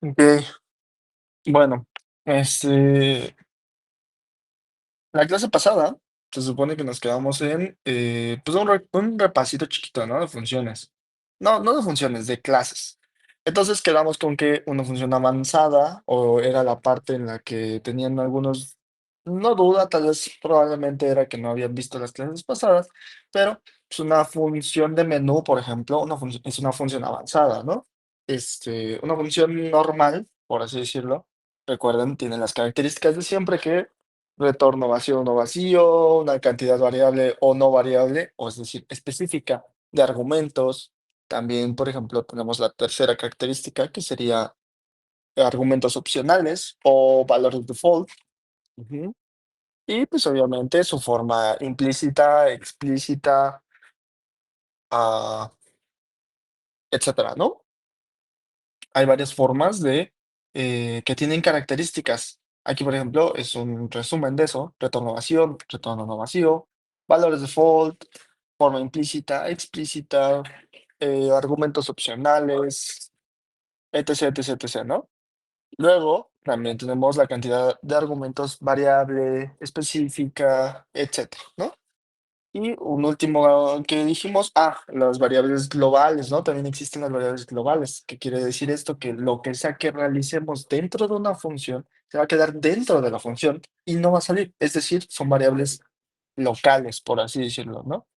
Okey. Bueno, este, la clase pasada se supone que nos quedamos en, pues, un repasito chiquito, ¿no?, de funciones. No de funciones, de clases. Entonces, quedamos con que una función avanzada, o era la parte en la que tenían algunos, no duda, tal vez, probablemente era que no habían visto las clases pasadas, pero, pues, una función de menú, por ejemplo, una función es una función avanzada, ¿no? Una función normal, por así decirlo, recuerden, tiene las características de siempre que retorno vacío o no vacío, una cantidad variable o no variable, o es decir, específica de argumentos. También, por ejemplo, tenemos la tercera característica, que sería argumentos opcionales o valores default. Ujú. Y pues obviamente su forma implícita, explícita, ah, etcétera, ¿no? Hay varias formas que tienen características. Aquí, por ejemplo, es un resumen de eso: retorno vacío, retorno no vacío, valores default, forma implícita, explícita, argumentos opcionales, etc, etc, etc, ¿no? Luego, también tenemos la cantidad de argumentos variable, específica, etcétera, ¿no? Y un último que dijimos, las variables globales, ¿no? También existen las variables globales. ¿Qué quiere decir esto? Que lo que sea que realicemos dentro de una función se va a quedar dentro de la función y no va a salir. Es decir, son variables locales, por así decirlo, ¿no?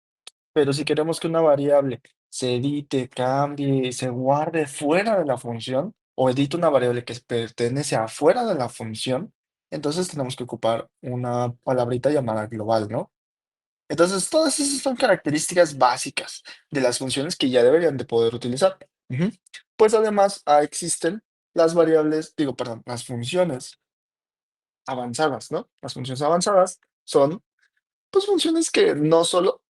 Pero si queremos que una variable se edite, cambie, se guarde fuera de la función, o edite una variable que pertenece afuera de la función, entonces tenemos que ocupar una palabrita llamada global, ¿no? Entonces, todas esas son características básicas de las funciones que ya deberían de poder utilizar. Ujú. Pues además, existen las variables, digo, perdón, las funciones avanzadas, ¿no? Las funciones avanzadas son, pues, funciones que no solo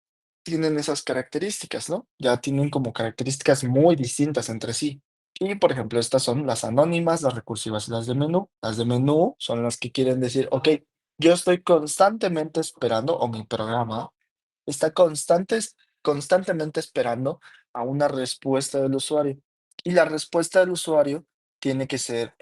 tienen esas características, ¿no? Ya tienen como características muy distintas entre sí. Y, por ejemplo, estas son las anónimas, las recursivas y las de menú. Las de menú son las que quieren decir, ok, yo estoy constantemente esperando, o mi programa está constantemente esperando a una respuesta del usuario. Y la respuesta del usuario tiene que ser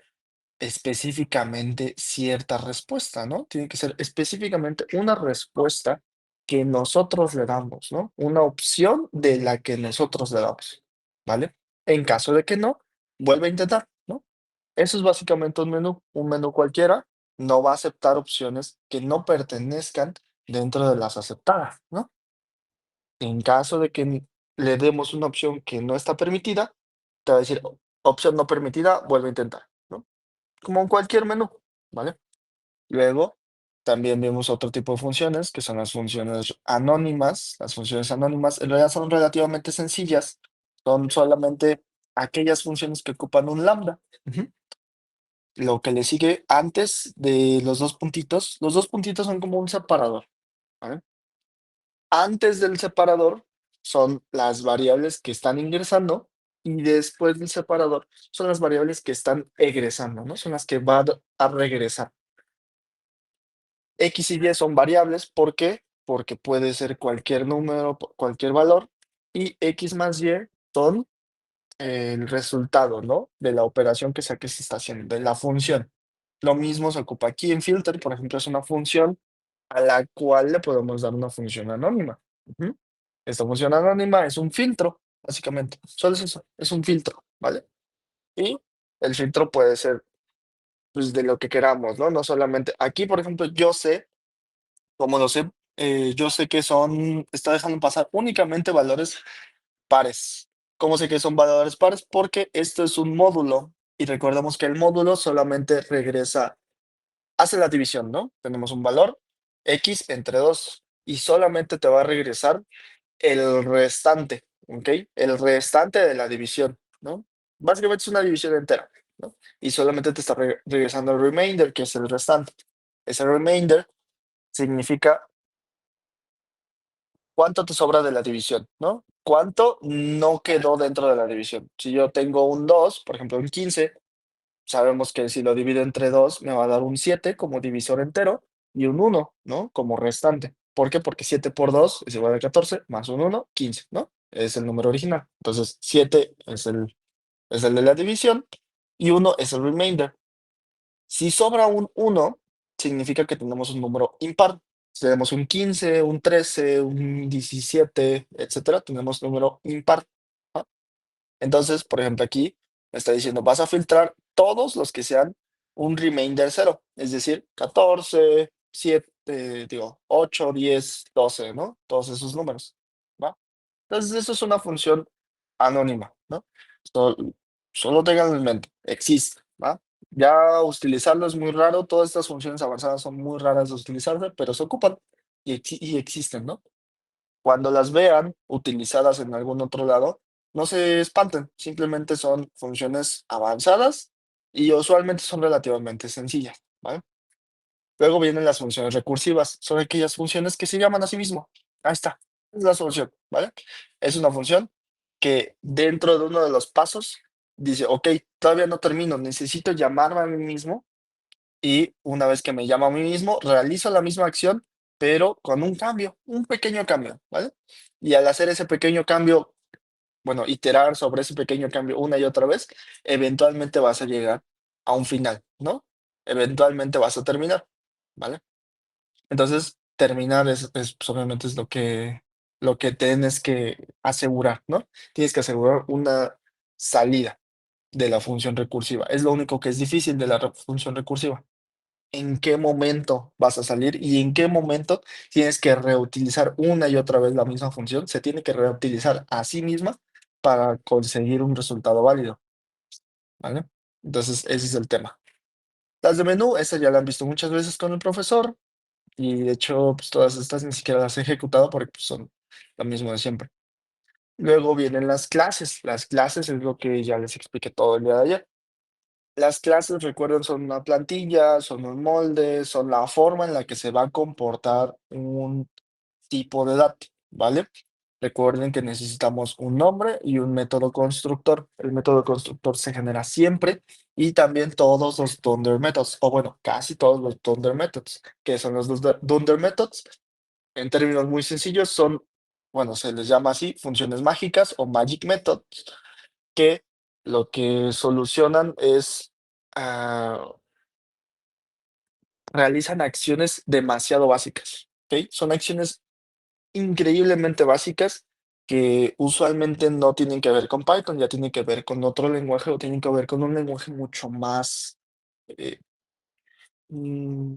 específicamente cierta respuesta, ¿no? Tiene que ser específicamente una respuesta que nosotros le damos, ¿no? Una opción de la que nosotros le damos, ¿vale? En caso de que no, vuelve a intentar, ¿no? Eso es básicamente un menú. Un menú cualquiera no va a aceptar opciones que no pertenezcan dentro de las aceptadas, ¿no? En caso de que le demos una opción que no está permitida, te va a decir: Opción no permitida, vuelve a intentar", ¿no? Como en cualquier menú, ¿vale? Luego, también vemos otro tipo de funciones, que son las funciones anónimas. Las funciones anónimas en realidad son relativamente sencillas, son solamente aquellas funciones que ocupan un lambda. Ujú. Lo que le sigue antes de los 2 puntitos son como un separador, ¿vale? Antes del separador son las variables que están ingresando y después del separador son las variables que están egresando, ¿no? Son las que van a regresar. X y Y son variables, ¿por qué? Porque puede ser cualquier número, cualquier valor, y X más Y son el resultado, ¿no? De la operación que sea que se está haciendo, de la función. Lo mismo se ocupa aquí en filter, por ejemplo, es una función a la cual le podemos dar una función anónima. Ujú. Esta función anónima es un filtro, básicamente. Solo es eso, es un filtro, ¿vale? Y el filtro puede ser, pues, de lo que queramos, ¿no? No solamente aquí, por ejemplo, yo sé, como lo sé, yo sé que está dejando pasar únicamente valores pares. ¿Cómo sé que son valores pares? Porque esto es un módulo y recordemos que el módulo solamente hace la división, ¿no? Tenemos un valor X entre 2 y solamente te va a regresar el restante, ¿ok? El restante de la división, ¿no? Básicamente es una división entera, ¿no? Y solamente te está regresando el remainder, que es el restante. Ese remainder significa cuánto te sobra de la división, ¿no? Cuánto no quedó dentro de la división. Si yo tengo un 2, por ejemplo, un 15, sabemos que si lo divido entre 2 me va a dar un 7 como divisor entero y un 1, ¿no? Como restante. ¿Por qué? Porque 7 por 2 es igual a 14, más un 1, 15, ¿no? Es el número original. Entonces, 7 es el de la división y uno es el remainder. Si sobra un uno, significa que tenemos un número impar. Si tenemos un 15, un 13, un 17, etcétera, tenemos número impar. ¿Va? Entonces, por ejemplo, aquí me está diciendo, vas a filtrar todos los que sean un remainder cero, es decir, 14, 7, digo, 8, 10, 12, ¿no? Todos esos números, ¿va? Entonces, eso es una función anónima, ¿no? Sol- Solo tengan en mente, existe, ¿va? Ya utilizarlo es muy raro, todas estas funciones avanzadas son muy raras de utilizarse, pero se ocupan y existen, ¿no? Cuando las vean utilizadas en algún otro lado, no se espanten, simplemente son funciones avanzadas y usualmente son relativamente sencillas, ¿vale? Luego vienen las funciones recursivas, son aquellas funciones que se llaman a sí mismo. Ahí está, es la solución, ¿vale? Es una función que dentro de uno de los pasos dice, ok, todavía no termino, necesito llamarme a mí mismo y una vez que me llamo a mí mismo, realizo la misma acción, pero con un cambio, un pequeño cambio, ¿vale? Y al hacer ese pequeño cambio, bueno, iterar sobre ese pequeño cambio una y otra vez, eventualmente vas a llegar a un final, ¿no? Eventualmente vas a terminar, ¿vale? Entonces, terminar pues, obviamente es lo que tienes que asegurar, ¿no? Tienes que asegurar una salida de la función recursiva. Es lo único que es difícil de la función recursiva. En qué momento vas a salir y en qué momento tienes que reutilizar una y otra vez la misma función. Se tiene que reutilizar a sí misma para conseguir un resultado válido, ¿vale? Entonces, ese es el tema. Las de menú, esas ya la han visto muchas veces con el profesor y de hecho, pues todas estas ni siquiera las he ejecutado porque pues, son lo mismo de siempre. Luego vienen las clases. Las clases es lo que ya les expliqué todo el día de ayer. Las clases, recuerden, son una plantilla, son un molde, son la forma en la que se va a comportar un tipo de dato, ¿vale? Recuerden que necesitamos un nombre y un método constructor. El método constructor se genera siempre y también todos los Dunder methods, o bueno, casi todos los Dunder methods. ¿Qué son los Dunder methods? En términos muy sencillos, son, bueno, se les llama así, funciones mágicas o magic methods, que lo que solucionan es ah, realizan acciones demasiado básicas, ¿ok? Son acciones increíblemente básicas que usualmente no tienen que ver con Python, ya tienen que ver con otro lenguaje o tienen que ver con un lenguaje mucho más eh, mm,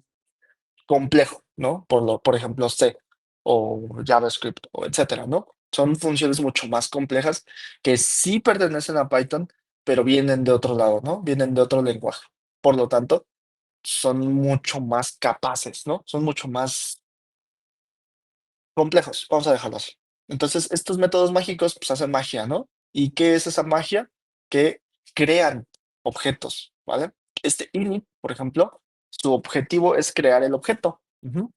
complejo, ¿no? Por ejemplo, C o JavaScript o etcétera, ¿no? Son funciones mucho más complejas que sí pertenecen a Python, pero vienen de otro lado, ¿no? Vienen de otro lenguaje. Por lo tanto, son mucho más capaces, ¿no? Son mucho más complejos, vamos a dejarlo así. Entonces, estos métodos mágicos, pues hacen magia, ¿no? ¿Y qué es esa magia? Que crean objetos, ¿vale? Este init, por ejemplo, su objetivo es crear el objeto. Ujú.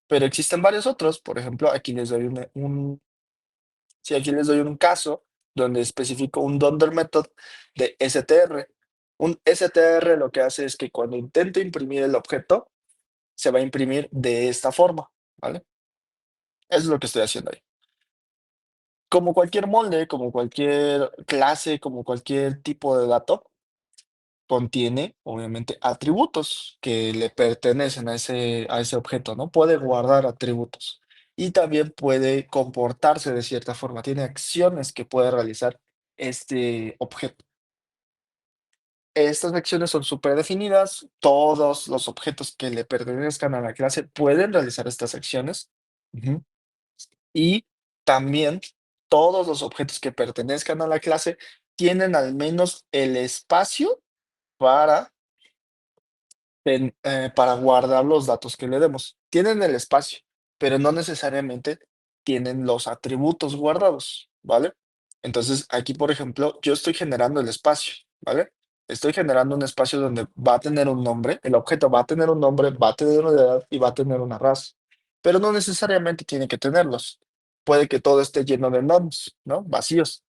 Pero existen varios otros, por ejemplo, aquí les doy sí, aquí les doy un caso donde especifico un Donder method de str. Un str lo que hace es que cuando intento imprimir el objeto, se va a imprimir de esta forma, ¿vale? Eso es lo que estoy haciendo ahí. Como cualquier molde, como cualquier clase, como cualquier tipo de dato, contiene obviamente atributos que le pertenecen a ese objeto, ¿no? Puede guardar atributos y también puede comportarse de cierta forma, tiene acciones que puede realizar este objeto. Estas acciones son súper definidas, todos los objetos que le pertenezcan a la clase pueden realizar estas acciones. Ujú. Y también todos los objetos que pertenezcan a la clase tienen al menos el espacio para, para guardar los datos que le demos. Tienen el espacio, pero no necesariamente tienen los atributos guardados, ¿vale? Entonces, aquí, por ejemplo, yo estoy generando el espacio, ¿vale? Estoy generando un espacio donde va a tener un nombre, el objeto va a tener un nombre, va a tener una edad y va a tener una raza, pero no necesariamente tiene que tenerlos. Puede que todo esté lleno de noms, ¿no? Vacíos.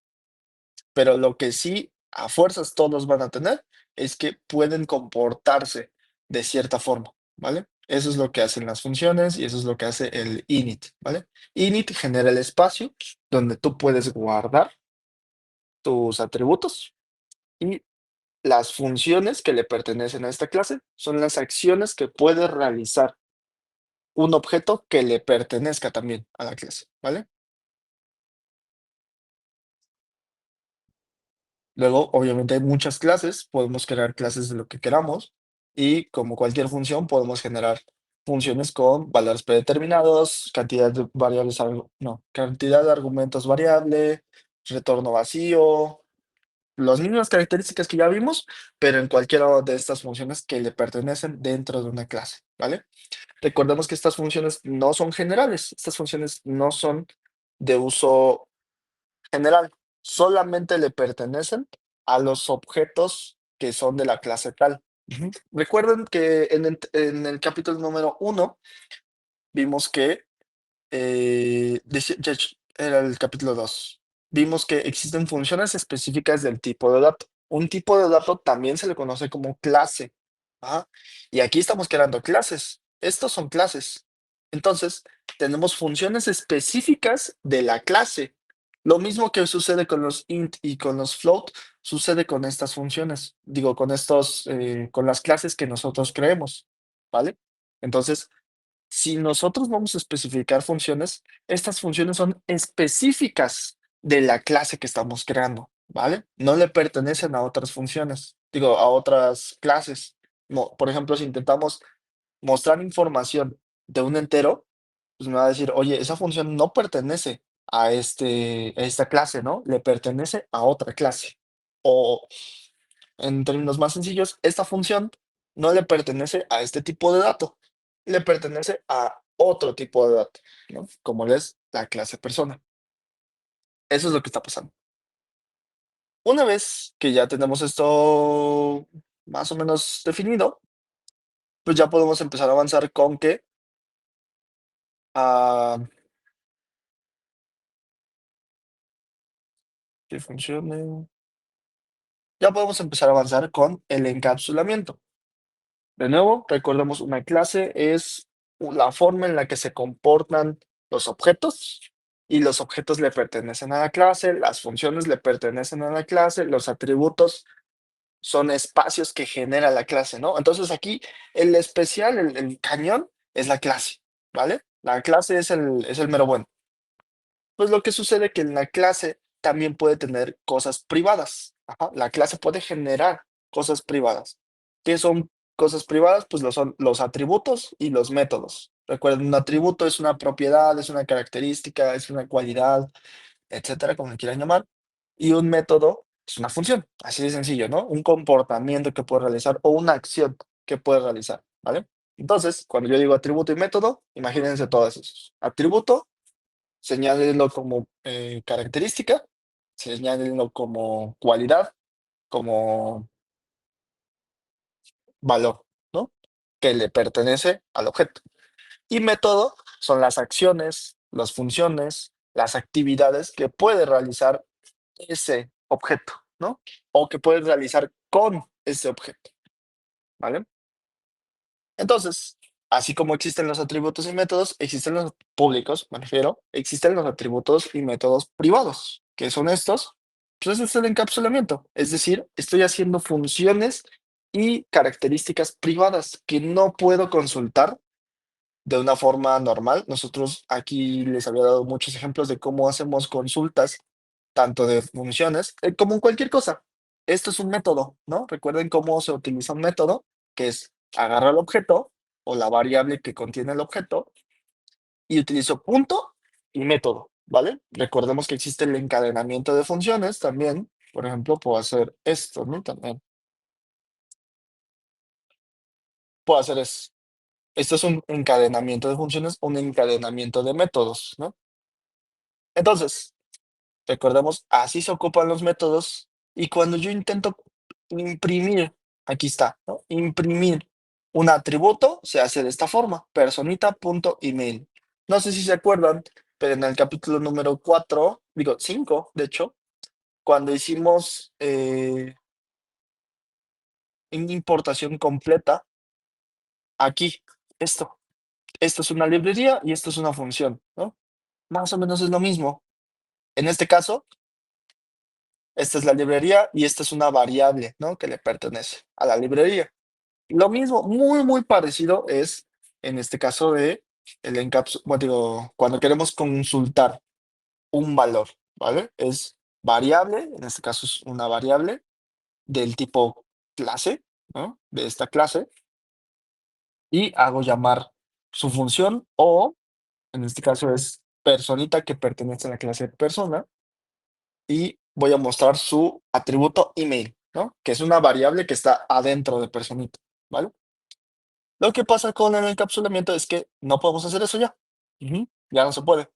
Pero lo que sí a fuerzas todos van a tener es que pueden comportarse de cierta forma, ¿vale? Eso es lo que hacen las funciones y eso es lo que hace el init, ¿vale? Init genera el espacio donde tú puedes guardar tus atributos y las funciones que le pertenecen a esta clase son las acciones que puede realizar un objeto que le pertenezca también a la clase, ¿vale? Luego, obviamente, hay muchas clases, podemos crear clases de lo que queramos y como cualquier función podemos generar funciones con valores predeterminados, cantidad de variables, no, cantidad de argumentos variable, retorno vacío, las mismas características que ya vimos, pero en cualquiera de estas funciones que le pertenecen dentro de una clase, ¿vale? Recordemos que estas funciones no son generales, estas funciones no son de uso general, solamente le pertenecen a los objetos que son de la clase tal. Ujú. Recuerden que en el capítulo número uno vimos que de hecho, era el capítulo 2. Vimos que existen funciones específicas del tipo de dato. Un tipo de dato también se le conoce como clase. Ajá. Y aquí estamos creando clases. Estos son clases. Entonces, tenemos funciones específicas de la clase. Lo mismo que sucede con los int y con los float, sucede con estas funciones. Digo, con las clases que nosotros creemos. ¿Vale? Entonces, si nosotros vamos a especificar funciones, estas funciones son específicas de la clase que estamos creando, ¿vale? No le pertenecen a otras funciones, digo, a otras clases. Por ejemplo, si intentamos mostrar información de un entero, pues me va a decir, oye, esa función no pertenece a esta clase, ¿no? Le pertenece a otra clase. O en términos más sencillos, esta función no le pertenece a este tipo de dato, le pertenece a otro tipo de dato, ¿no? Como es la clase persona. Eso es lo que está pasando. Una vez que ya tenemos esto más o menos definido, pues ya podemos empezar a avanzar con ah, que funcione. Ya podemos empezar a avanzar con el encapsulamiento. De nuevo, recordemos, una clase es la forma en la que se comportan los objetos y los objetos le pertenecen a la clase, las funciones le pertenecen a la clase, los atributos son espacios que genera la clase, ¿no? Entonces aquí el especial, el cañón, es la clase, ¿vale? La clase es el mero bueno. Pues lo que sucede que en la clase también puede tener cosas privadas. Ajá, la clase puede generar cosas privadas. ¿Qué son cosas privadas? Pues lo son los atributos y los métodos. Recuerden, un atributo es una propiedad, es una característica, es una cualidad, etcétera, como le quieran llamar. Y un método es una función, así de sencillo, ¿no? Un comportamiento que puede realizar o una acción que puede realizar, ¿vale? Entonces, cuando yo digo atributo y método, imagínense todos esos. Atributo, señálenlo como característica, señálenlo como cualidad, como valor, ¿no? Que le pertenece al objeto. Y método son las acciones, las funciones, las actividades que puede realizar ese objeto, ¿no? O que puedes realizar con ese objeto, ¿vale? Entonces, así como existen los atributos y métodos, existen los públicos, me refiero, existen los atributos y métodos privados. ¿Qué son estos? Pues ese es el encapsulamiento. Es decir, estoy haciendo funciones y características privadas que no puedo consultar de una forma normal. Nosotros aquí les había dado muchos ejemplos de cómo hacemos consultas, tanto de funciones, como en cualquier cosa. Esto es un método, ¿no? Recuerden cómo se utiliza un método, que es agarrar el objeto o la variable que contiene el objeto y utilizo punto y método, ¿vale? Recordemos que existe el encadenamiento de funciones también. Por ejemplo, puedo hacer esto, ¿no? También puedo hacer eso. Esto es un encadenamiento de funciones, un encadenamiento de métodos, ¿no? Entonces, recordemos, así se ocupan los métodos y cuando yo intento imprimir, aquí está, ¿no? Imprimir un atributo, se hace de esta forma, personita.email. No sé si se acuerdan, pero en el capítulo número 4, digo 5, de hecho, cuando hicimos una importación completa, aquí, esto es una librería y esto es una función, ¿no? Más o menos es lo mismo. En este caso, Esta es la librería y esta es una variable, ¿no? Que le pertenece a la librería. Lo mismo, muy, muy parecido es en este caso de el bueno, digo, cuando queremos consultar un valor, ¿vale? Es variable, en este caso es una variable del tipo clase, ¿no? De esta clase, y hago llamar su función o, en este caso es personita que pertenece a la clase persona, y voy a mostrar su atributo email, ¿no? Que es una variable que está adentro de personita, ¿vale? Lo que pasa con el encapsulamiento es que no podemos hacer eso ya. Ya no se puede.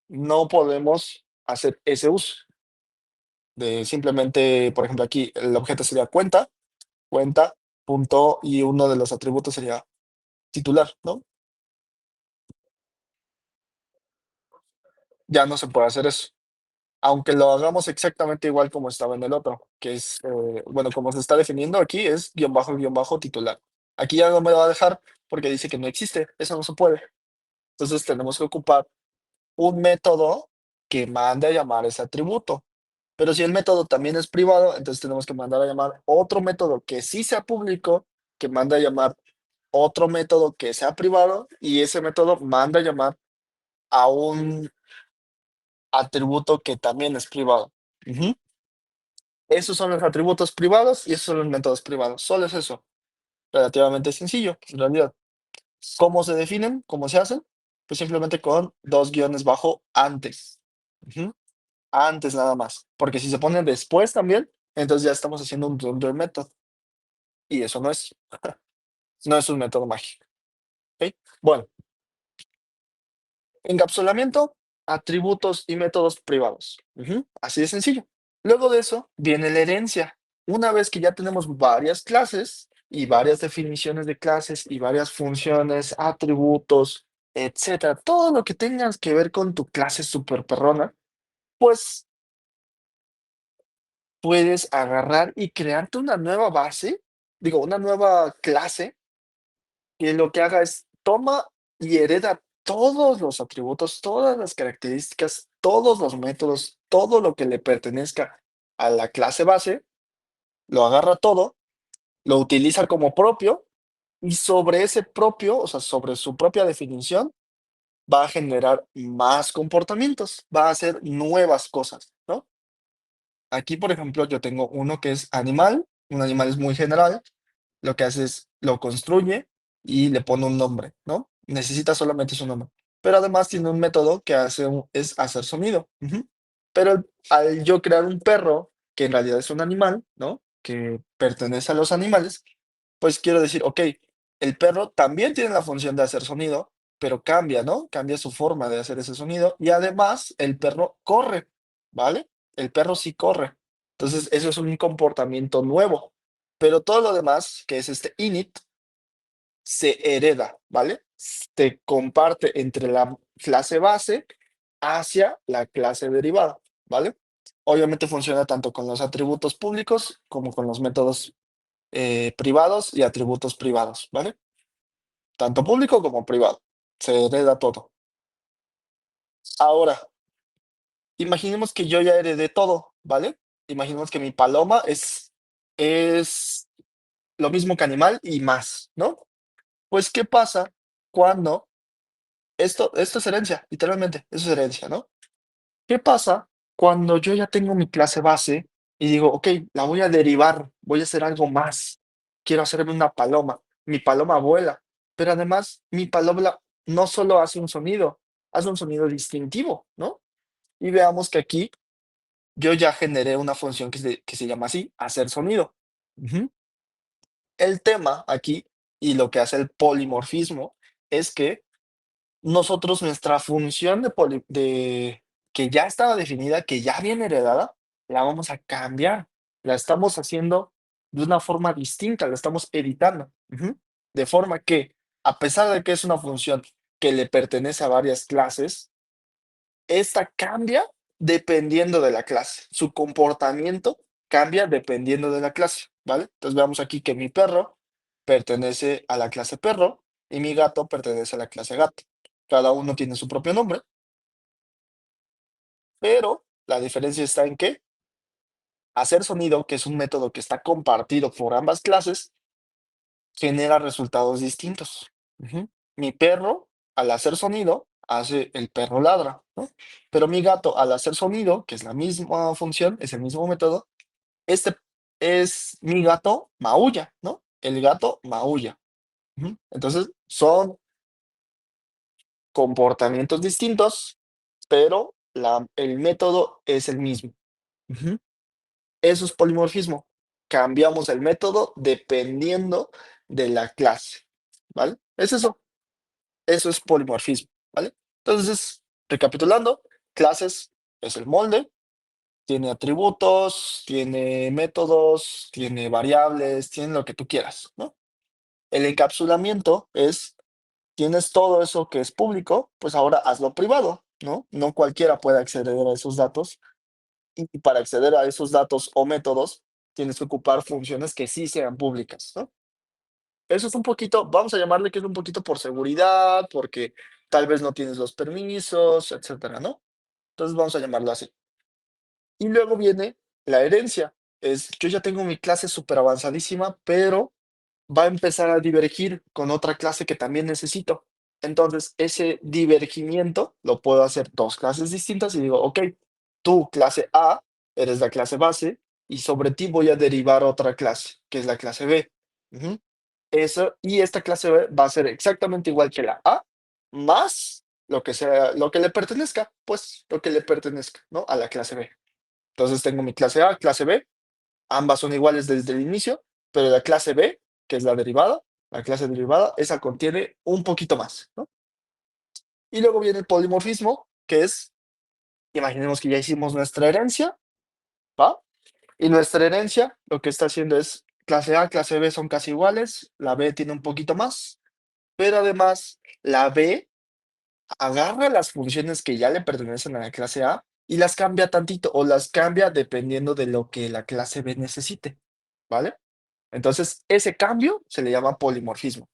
No podemos hacer ese uso de simplemente, por ejemplo, aquí el objeto sería cuenta, cuenta, punto, y uno de los atributos sería titular, ¿no? Ya no se puede hacer eso. Aunque lo hagamos exactamente igual como estaba en el otro, que es, bueno, como se está definiendo aquí, es guión bajo titular. Aquí ya no me va a dejar porque dice que no existe, eso no se puede. Entonces tenemos que ocupar un método que mande a llamar ese atributo. Pero si el método también es privado, entonces tenemos que mandar a llamar otro método que sí sea público, que mande a llamar otro método que sea privado, y ese método manda a llamar a un atributo que también es privado. Ujú. Esos son los atributos privados y esos son los métodos privados. Solo es eso. Relativamente sencillo, en realidad. ¿Cómo se definen? ¿Cómo se hacen? Pues simplemente con dos guiones bajo antes. Ujú. Antes nada más. Porque si se ponen después también, entonces ya estamos haciendo un render method. Y eso no es un método mágico. ¿Ok? Bueno, encapsulamiento, atributos y métodos privados. Así de sencillo. Luego de eso viene la herencia. Una vez que ya tenemos varias clases y varias definiciones de clases y varias funciones, atributos, etcétera, todo lo que tengas que ver con tu clase super perrona, pues puedes agarrar y crearte una nueva base, digo, una nueva clase que lo que haga es toma y hereda todos los atributos, todas las características, todos los métodos, todo lo que le pertenezca a la clase base, lo agarra todo, lo utiliza como propio y sobre ese propio, o sea, sobre su propia definición, va a generar más comportamientos, va a hacer nuevas cosas, ¿no? Aquí, por ejemplo, yo tengo uno que es animal, un animal es muy general, lo que hace es lo construye y le pone un nombre, ¿no? Necesita solamente su nombre. Pero además tiene un método que hace es hacer sonido. Pero al yo crear un perro, que en realidad es un animal, ¿no? Que pertenece a los animales, pues quiero decir, ok, el perro también tiene la función de hacer sonido, pero cambia, ¿no? Cambia su forma de hacer ese sonido y además el perro corre, ¿vale? El perro sí corre. Entonces, eso es un comportamiento nuevo. Pero todo lo demás, que es este init, se hereda, ¿vale? Se comparte entre la clase base hacia la clase derivada, ¿vale? Obviamente funciona tanto con los atributos públicos como con los métodos privados y atributos privados, ¿vale? Tanto público como privado. Se hereda todo. Ahora, imaginemos que yo ya heredé todo, ¿vale? Imaginemos que mi paloma es lo mismo que animal y más, ¿no? Pues, ¿qué pasa cuando esto es herencia, literalmente, eso es herencia, ¿no? ¿Qué pasa cuando yo ya tengo mi clase base y digo: "Okey, la voy a derivar, voy a hacer algo más, quiero hacerme una paloma"? Mi paloma vuela, pero además mi paloma no solo hace un sonido distintivo, ¿no? Y veamos que aquí yo ya generé una función que se llama así, hacer sonido. Ujú. El tema aquí, y lo que hace el polimorfismo, es que nosotros nuestra función de que ya estaba definida, que ya viene heredada, la vamos a cambiar. La estamos haciendo de una forma distinta, la estamos editando. De forma que, a pesar de que es una función que le pertenece a varias clases, esta cambia dependiendo de la clase. Su comportamiento cambia dependiendo de la clase, ¿vale? Entonces veamos aquí que mi perro pertenece a la clase perro y mi gato pertenece a la clase gato. Cada uno tiene su propio nombre, pero la diferencia está en qué? hacer sonido, que es un método que está compartido por ambas clases, genera resultados distintos. Ujú. Mi perro, al hacer sonido, hace el perro ladra, ¿no? Pero mi gato, al hacer sonido, que es la misma función, es el mismo método, este es mi gato maulla, ¿no? El gato maulla. Ujú. Entonces, son comportamientos distintos, pero el método es el mismo. Ujú. Eso es polimorfismo. Cambiamos el método dependiendo de la clase, ¿vale? Es eso. Eso es polimorfismo, ¿vale? Entonces, recapitulando, clases es el molde, tiene atributos, tiene métodos, tiene variables, tiene lo que tú quieras, ¿no? El encapsulamiento es, tienes todo eso que es público, pues ahora hazlo privado, ¿no? No cualquiera puede acceder a esos datos y para acceder a esos datos o métodos tienes que ocupar funciones que sí sean públicas, ¿no? Eso es un poquito, vamos a llamarle que es un poquito por seguridad, porque tal vez no tienes los permisos, etcétera, ¿no? Entonces vamos a llamarlo así. Y luego viene la herencia. Es, yo ya tengo mi clase súper avanzadísima, pero va a empezar a divergir con otra clase que también necesito. Entonces, ese divergimiento lo puedo hacer dos clases distintas y digo, ok, tú, clase A, eres la clase base, y sobre ti voy a derivar otra clase, que es la clase B. Ujú. Eso, y esta clase B va a ser exactamente igual que la A, más lo que sea, lo que le pertenezca, pues lo que le pertenezca, ¿no? A la clase B. Entonces tengo mi clase A, clase B, ambas son iguales desde el inicio, pero la clase B, que es la clase derivada, esa contiene un poquito más, ¿no? Y luego viene el polimorfismo, que es, imaginemos que ya hicimos nuestra herencia, ¿va? Y nuestra herencia lo que está haciendo es clase A, clase B son casi iguales, la B tiene un poquito más, pero además la B agarra las funciones que ya le pertenecen a la clase A y las cambia tantito o las cambia dependiendo de lo que la clase B necesite, ¿vale? Entonces, ese cambio se le llama polimorfismo.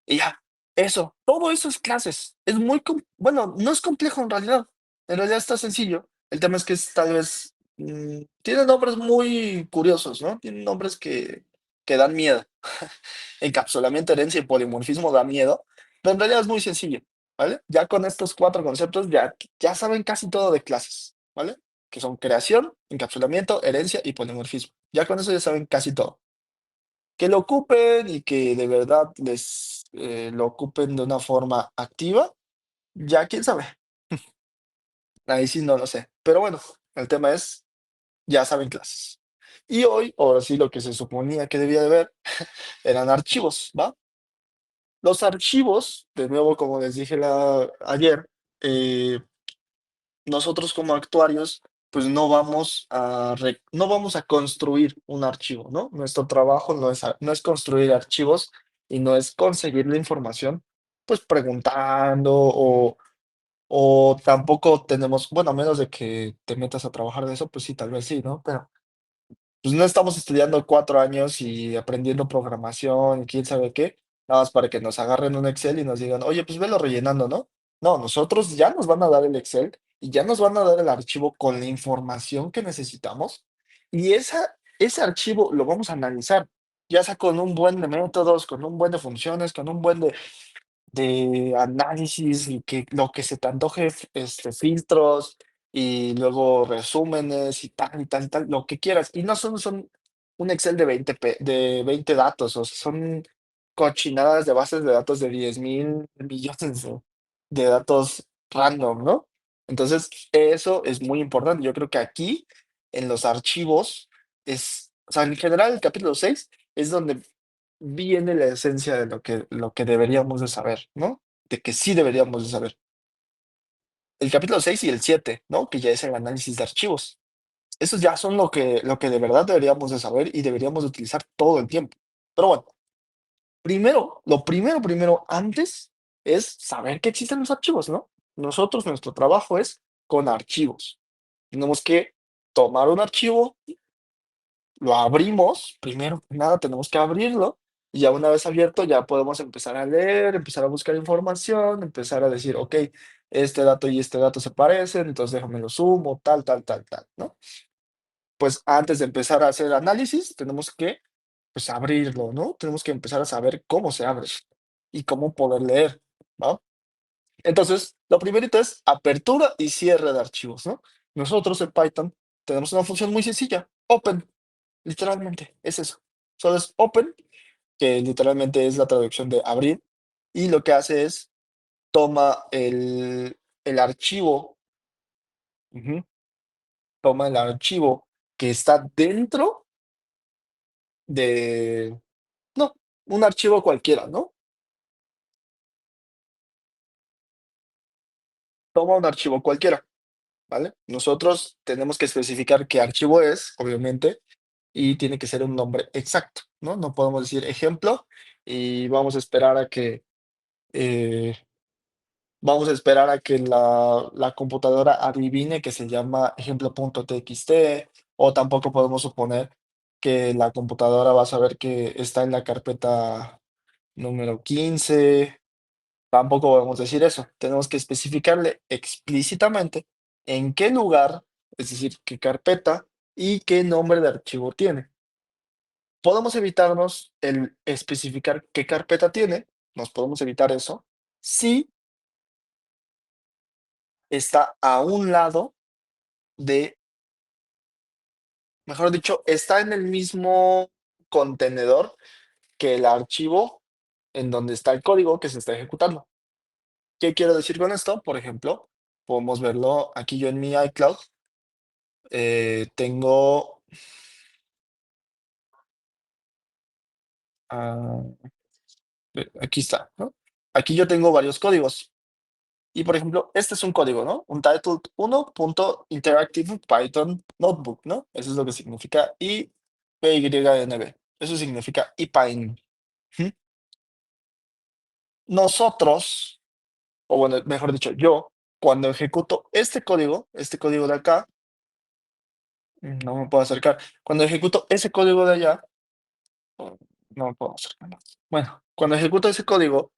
Y ya, eso, todo eso es clases. Es muy, bueno, no es complejo en realidad está sencillo. El tema es que es tal vez, tiene nombres muy curiosos, ¿no? Tiene nombres que dan miedo. Encapsulamiento, herencia y polimorfismo da miedo, pero en realidad es muy sencillo, ¿vale? Ya con estos cuatro conceptos ya saben casi todo de clases, ¿vale? Que son creación, encapsulamiento, herencia y polimorfismo. Ya con eso ya saben casi todo. Que lo ocupen y que de verdad lo ocupen de una forma activa, ya quién sabe. Ahí sí no lo sé. Pero bueno, el tema es, ya saben clases. Y hoy, ahora sí, lo que se suponía que debía de ver eran archivos, ¿va? Los archivos, de nuevo, como les dije ayer, eh, nosotros como actuarios, pues no vamos a construir un archivo, ¿no? Nuestro trabajo no es construir archivos y no es conseguir la información, pues preguntando o tampoco tenemos, bueno, a menos de que te metas a trabajar de eso, pues sí, tal vez sí, ¿no? Pero pues no estamos estudiando 4 años y aprendiendo programación y quién sabe qué, nada más para que nos agarren un Excel y nos digan, oye, pues velo rellenando, ¿no? No, nosotros ya nos van a dar el Excel y ya nos van a dar el archivo con la información que necesitamos y ese archivo lo vamos a analizar, ya sea con un buen de métodos, con un buen de funciones, con un buen de análisis y que lo que se te antoje, filtros y luego resúmenes y tal, y tal, y tal, lo que quieras. Y no son un Excel de 20 datos, o sea, son cochinadas de bases de datos de 10.000 millones de datos random, ¿no? Entonces, eso es muy importante. Yo creo que aquí, en los archivos, o sea, en general, el capítulo 6 es donde viene la esencia de lo que deberíamos de saber, ¿no? De que sí deberíamos de saber. El capítulo 6 y el 7, ¿no? Que ya es el análisis de archivos. Esos ya son lo que de verdad deberíamos de saber y deberíamos de utilizar todo el tiempo. Pero bueno, primero, antes es saber que existen los archivos, ¿no? Nosotros, nuestro trabajo es con archivos. Tenemos que tomar un archivo, lo abrimos, primero que nada tenemos que abrirlo y ya una vez abierto ya podemos empezar a leer, empezar a buscar información, empezar a decir, ok, este dato y este dato se parecen, entonces déjame lo sumo, tal, tal, tal, tal, ¿no? pues antes de empezar a hacer análisis, tenemos que, pues, abrirlo, ¿no? Tenemos que empezar a saber cómo se abre y cómo poder leer, ¿va? Entonces, lo primerito es apertura y cierre de archivos, ¿no? Nosotros en Python tenemos una función muy sencilla, open, literalmente, es eso. Solo es open, que literalmente es la traducción de abrir, y lo que hace es toma el archivo, ujú, toma el archivo que está dentro de, no, un archivo cualquiera, ¿no? Toma un archivo cualquiera, ¿vale? Nosotros tenemos que especificar qué archivo es, obviamente, y tiene que ser un nombre exacto, ¿no? No podemos decir ejemplo y eh, vamos a esperar a que la computadora adivine que se llama ejemplo.txt, o tampoco podemos suponer que la computadora va a saber que está en la carpeta número 15. Tampoco podemos decir eso. Tenemos que especificarle explícitamente en qué lugar, es decir, qué carpeta y qué nombre de archivo tiene. Podemos evitarnos el especificar qué carpeta tiene, nos podemos evitar eso, si está a un lado de, mejor dicho, está en el mismo contenedor que el archivo en donde está el código que se está ejecutando. ¿Qué quiero decir con esto? Por ejemplo, podemos verlo aquí yo en mi iCloud. Tengo, aquí está, ¿no? Aquí yo tengo varios códigos. Y por ejemplo, este es un código, ¿no? Untitled 1.interactive Python Notebook, ¿no? Eso es lo que significa IPYNB. Eso significa IPyN. Ujú. Nosotros, o bueno, mejor dicho, yo, cuando ejecuto este código de acá, no me puedo acercar. Cuando ejecuto ese código de allá, oh, no me puedo acercar más. Bueno, cuando ejecuto ese código,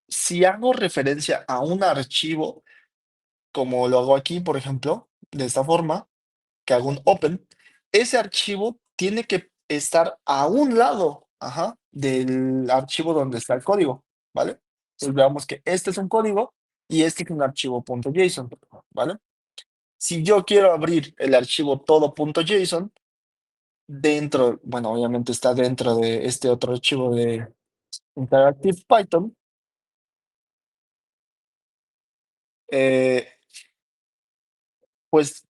si hago referencia a un archivo, como lo hago aquí, por ejemplo, de esta forma, que hago un open, ese archivo tiene que estar a un lado, ajá, del archivo donde está el código, ¿vale? Entonces veamos que este es un código y este es un archivo .json, ¿vale? Si yo quiero abrir el archivo todo.json, dentro, bueno, obviamente está dentro de este otro archivo de Interactive Python, eh, pues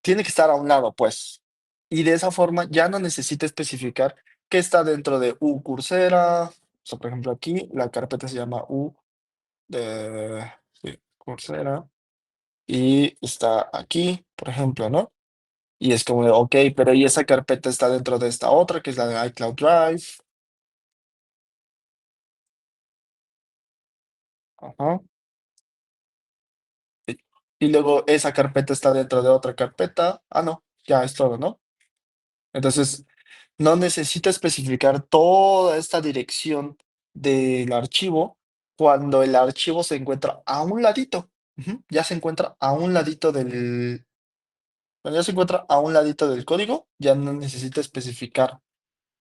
tiene que estar a un lado, pues. Y de esa forma ya no necesita especificar qué está dentro de U Coursera. O sea, por ejemplo, aquí la carpeta se llama U de sí, Coursera y está aquí, por ejemplo, ¿no? Y es como de, ok, pero y esa carpeta está dentro de esta otra, que es la de iCloud Drive. Ajá. Y, y luego esa carpeta está dentro de otra carpeta. Ah, no, ya es todo, ¿no? Entonces, no necesita especificar toda esta dirección del archivo cuando el archivo se encuentra a un ladito. Ujú, ya se encuentra a un ladito cuando ya se encuentra a un ladito del código, ya no necesita especificar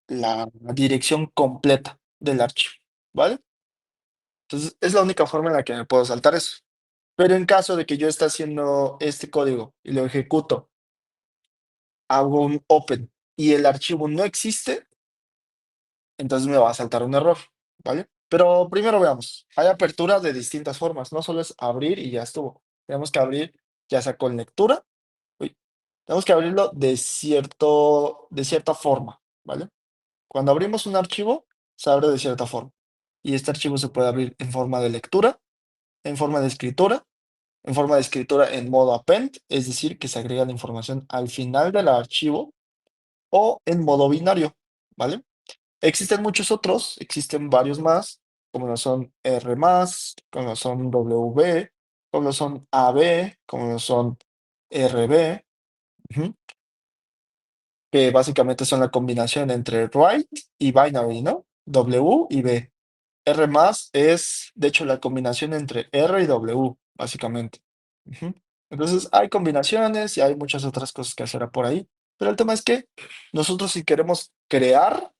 la dirección completa del archivo, ¿vale? Entonces, es la única forma en la que me puedo saltar eso. Pero en caso de que yo esté haciendo este código y lo ejecuto, hago un open y el archivo no existe, entonces me va a saltar un error, ¿vale? Pero primero veamos, hay apertura de distintas formas, no solo es abrir y ya estuvo. Tenemos que abrir ya sea con lectura, uy, tenemos que abrirlo de cierta forma, ¿vale? Cuando abrimos un archivo, se abre de cierta forma. Y este archivo se puede abrir en forma de lectura, en forma de escritura, en forma de escritura en modo append, es decir, que se agrega la información al final del archivo, o en modo binario, ¿vale? Existen muchos otros, existen varios más, como lo son R+, como lo son W, como lo son AB, como lo son RB, ujú, que básicamente son la combinación entre write y binary, ¿no? W y B. R+ es, de hecho, la combinación entre R y W, básicamente. Ujú. Entonces, hay combinaciones y hay muchas otras cosas que hacer por ahí, pero el tema es que nosotros si queremos crear,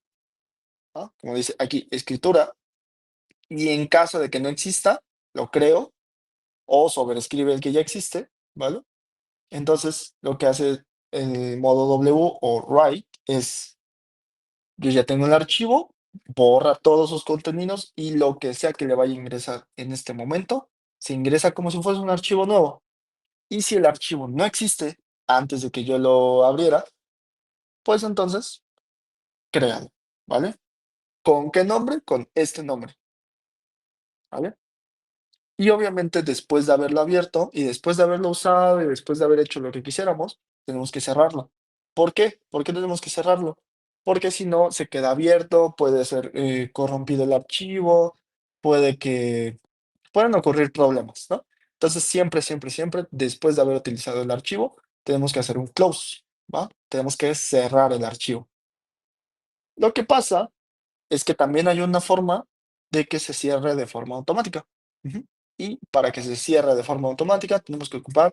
¿no? Como dice aquí, escritura, y en caso de que no exista, lo creo o sobrescribe el que ya existe, ¿vale? Entonces, lo que hace el modo W o write es, yo ya tengo el archivo, borra todos sus contenidos y lo que sea que le vaya a ingresar en este momento, se ingresa como si fuese un archivo nuevo. Y si el archivo no existe antes de que yo lo abriera, pues entonces créalo, ¿vale? ¿Con qué nombre? Con este nombre, ¿vale? Y obviamente después de haberlo abierto y después de haberlo usado y después de haber hecho lo que quisiéramos, tenemos que cerrarlo. ¿Por qué? ¿Por qué tenemos que cerrarlo? Porque si no, se queda abierto, puede ser corrompido el archivo, puede que pueden ocurrir problemas, ¿no? Entonces, siempre, siempre, siempre, después de haber utilizado el archivo, tenemos que hacer un close, ¿va? Tenemos que cerrar el archivo. Lo que pasa es que también hay una forma de que se cierre de forma automática. Ujú. Y para que se cierre de forma automática, tenemos que ocupar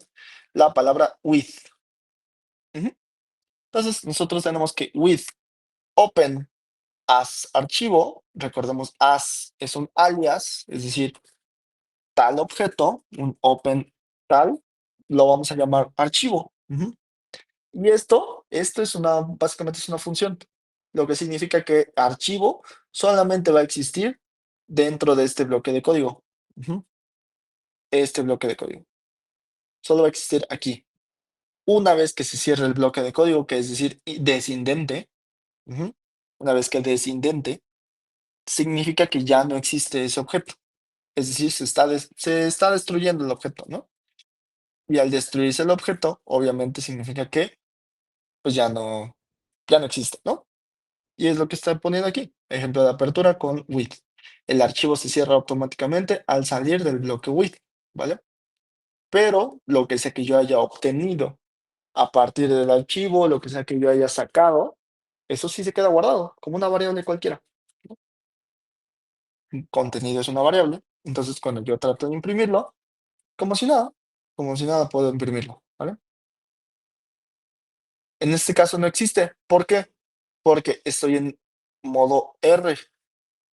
la palabra with. Ujú. Entonces, nosotros tenemos que with open as archivo, recordemos as es un alias, es decir, tal objeto, un open tal, lo vamos a llamar archivo. Ujú. Y esto es básicamente es una función, lo que significa que archivo solamente va a existir dentro de este bloque de código. Ujú. Este bloque de código. Solo va a existir aquí. Una vez que se cierre el bloque de código, que es decir, desindente, ujú, una vez que desindente, significa que ya no existe ese objeto. Es decir, se está destruyendo el objeto, ¿no? Y al destruirse el objeto, obviamente significa que pues ya no existe, ¿no? Y es lo que está poniendo aquí. Ejemplo de apertura con with. El archivo se cierra automáticamente al salir del bloque with, ¿vale? Pero lo que sea que yo haya obtenido a partir del archivo, lo que sea que yo haya sacado, eso sí se queda guardado como una variable cualquiera, ¿no? Un contenido es una variable, entonces cuando yo trato de imprimirlo, como si nada puedo imprimirlo, ¿vale? En este caso no existe. ¿Por qué? Porque estoy en modo R,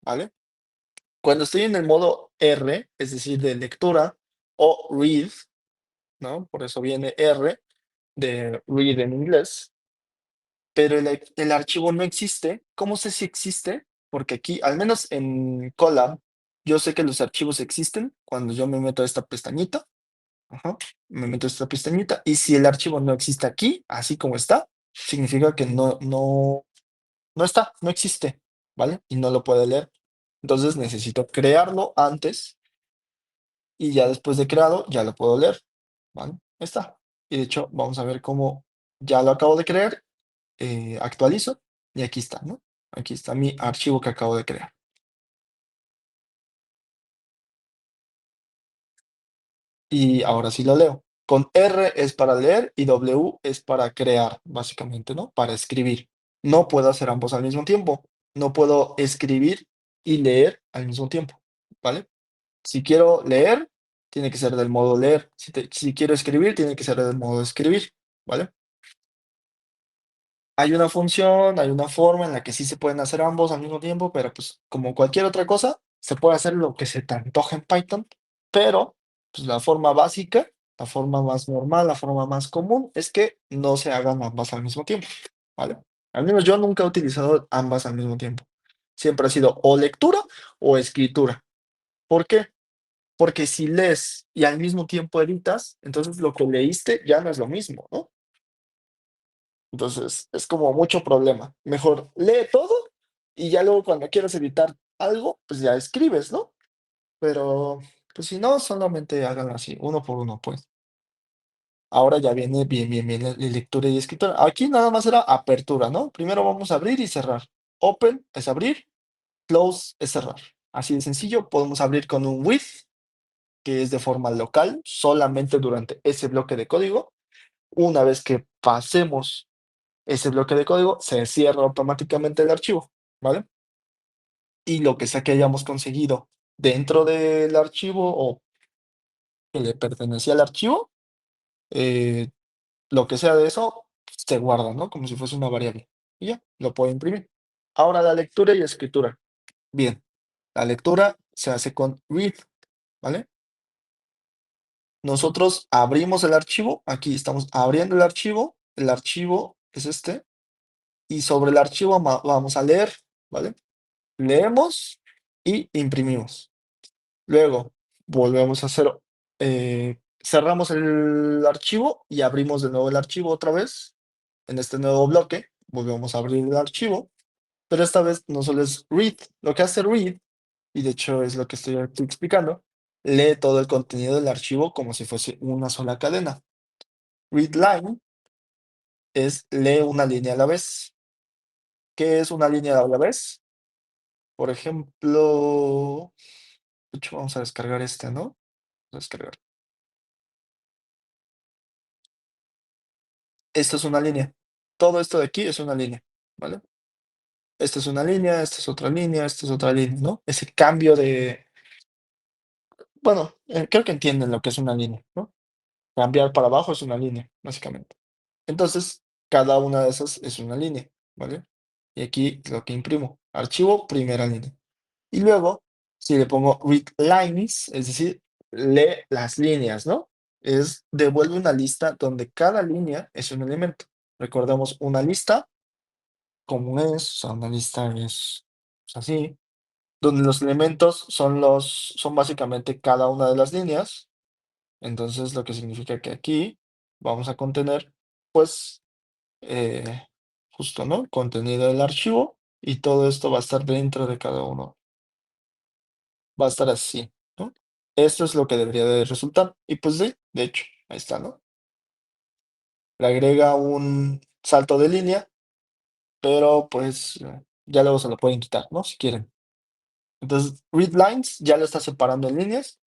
¿vale? Cuando estoy en el modo R, es decir, de lectura o read, ¿no? Por eso viene R de read en inglés, pero el archivo no existe. ¿Cómo sé si existe? Porque aquí, al menos en Colab, yo sé que los archivos existen cuando yo me meto a esta pestañita. Ajá, me meto a esta pestañita. Y si el archivo no existe aquí, así como está, significa que no está, no existe, ¿vale? Y no lo puede leer. Entonces necesito crearlo antes y ya después de creado ya lo puedo leer, ¿vale? Ahí está. Y de hecho, vamos a ver cómo ya lo acabo de crear, actualizo y aquí está, ¿no? Aquí está mi archivo que acabo de crear. Y ahora sí lo leo. Con R es para leer y W es para crear, básicamente, ¿no? Para escribir. No puedo hacer ambos al mismo tiempo. No puedo escribir y leer al mismo tiempo, ¿vale? Si quiero leer, tiene que ser del modo leer. Si quiero escribir, tiene que ser del modo escribir, ¿vale? Hay una función, hay una forma en la que sí se pueden hacer ambos al mismo tiempo, pero pues como cualquier otra cosa, se puede hacer lo que se te antoje en Python, pero pues la forma básica, la forma más normal, la forma más común es que no se hagan ambas al mismo tiempo, ¿vale? Al menos yo nunca he utilizado ambas al mismo tiempo. Siempre ha sido o lectura o escritura. ¿Por qué? Porque si lees y al mismo tiempo editas, entonces lo que leíste ya no es lo mismo, ¿no? Entonces es como mucho problema. Mejor lee todo y ya luego cuando quieras editar algo, pues ya escribes, ¿no? Pero pues si no, solamente háganlo así, uno por uno, pues. Ahora ya viene bien la lectura y escritura. Aquí nada más era apertura, ¿no? Primero vamos a abrir y cerrar. Open es abrir, close es cerrar. Así de sencillo, podemos abrir con un with, que es de forma local, solamente durante ese bloque de código. Una vez que pasemos ese bloque de código, se cierra automáticamente el archivo, ¿vale? Y lo que sea que hayamos conseguido dentro del archivo o que le pertenecía al archivo, eh, lo que sea de eso se guarda, ¿no? Como si fuese una variable. Y ya, lo puedo imprimir. Ahora la lectura y escritura. Bien, la lectura se hace con read, ¿vale? Nosotros abrimos el archivo, aquí estamos abriendo el archivo es este, y sobre el archivo vamos a leer, ¿vale? Leemos y imprimimos. Luego volvemos a hacer, cerramos el archivo y abrimos de nuevo el archivo otra vez. En este nuevo bloque volvemos a abrir el archivo, pero esta vez no solo es read. Lo que hace read, y de hecho es lo que estoy aquí explicando, lee todo el contenido del archivo como si fuese una sola cadena. Read line es lee una línea a la vez. ¿Qué es una línea a la vez? Por ejemplo, de hecho, vamos a descargar este, ¿no? Vamos a descargar. Esto es una línea. Todo esto de aquí es una línea, ¿vale? Esta es una línea, esta es otra línea, esta es otra línea, ¿no? Ese cambio de, bueno, creo que entienden lo que es una línea, ¿no? Cambiar para abajo es una línea, básicamente. Entonces, cada una de esas es una línea, ¿vale? Y aquí lo que imprimo, archivo, primera línea. Y luego, si le pongo read lines, es decir, lee las líneas, ¿no? Es devuelve una lista donde cada línea es un elemento. Recordemos una lista, como es, o sea, una lista es así, donde los elementos son básicamente cada una de las líneas. Entonces, lo que significa que aquí vamos a contener, pues, eh, justo, ¿no? Contenido del archivo y todo esto va a estar dentro de cada uno. Va a estar así, ¿no? Esto es lo que debería de resultar. Y pues sí, de hecho, ahí está, ¿no? Le agrega un salto de línea, pero pues ya luego se lo pueden quitar, ¿no? Si quieren. Entonces, read lines ya lo está separando en líneas.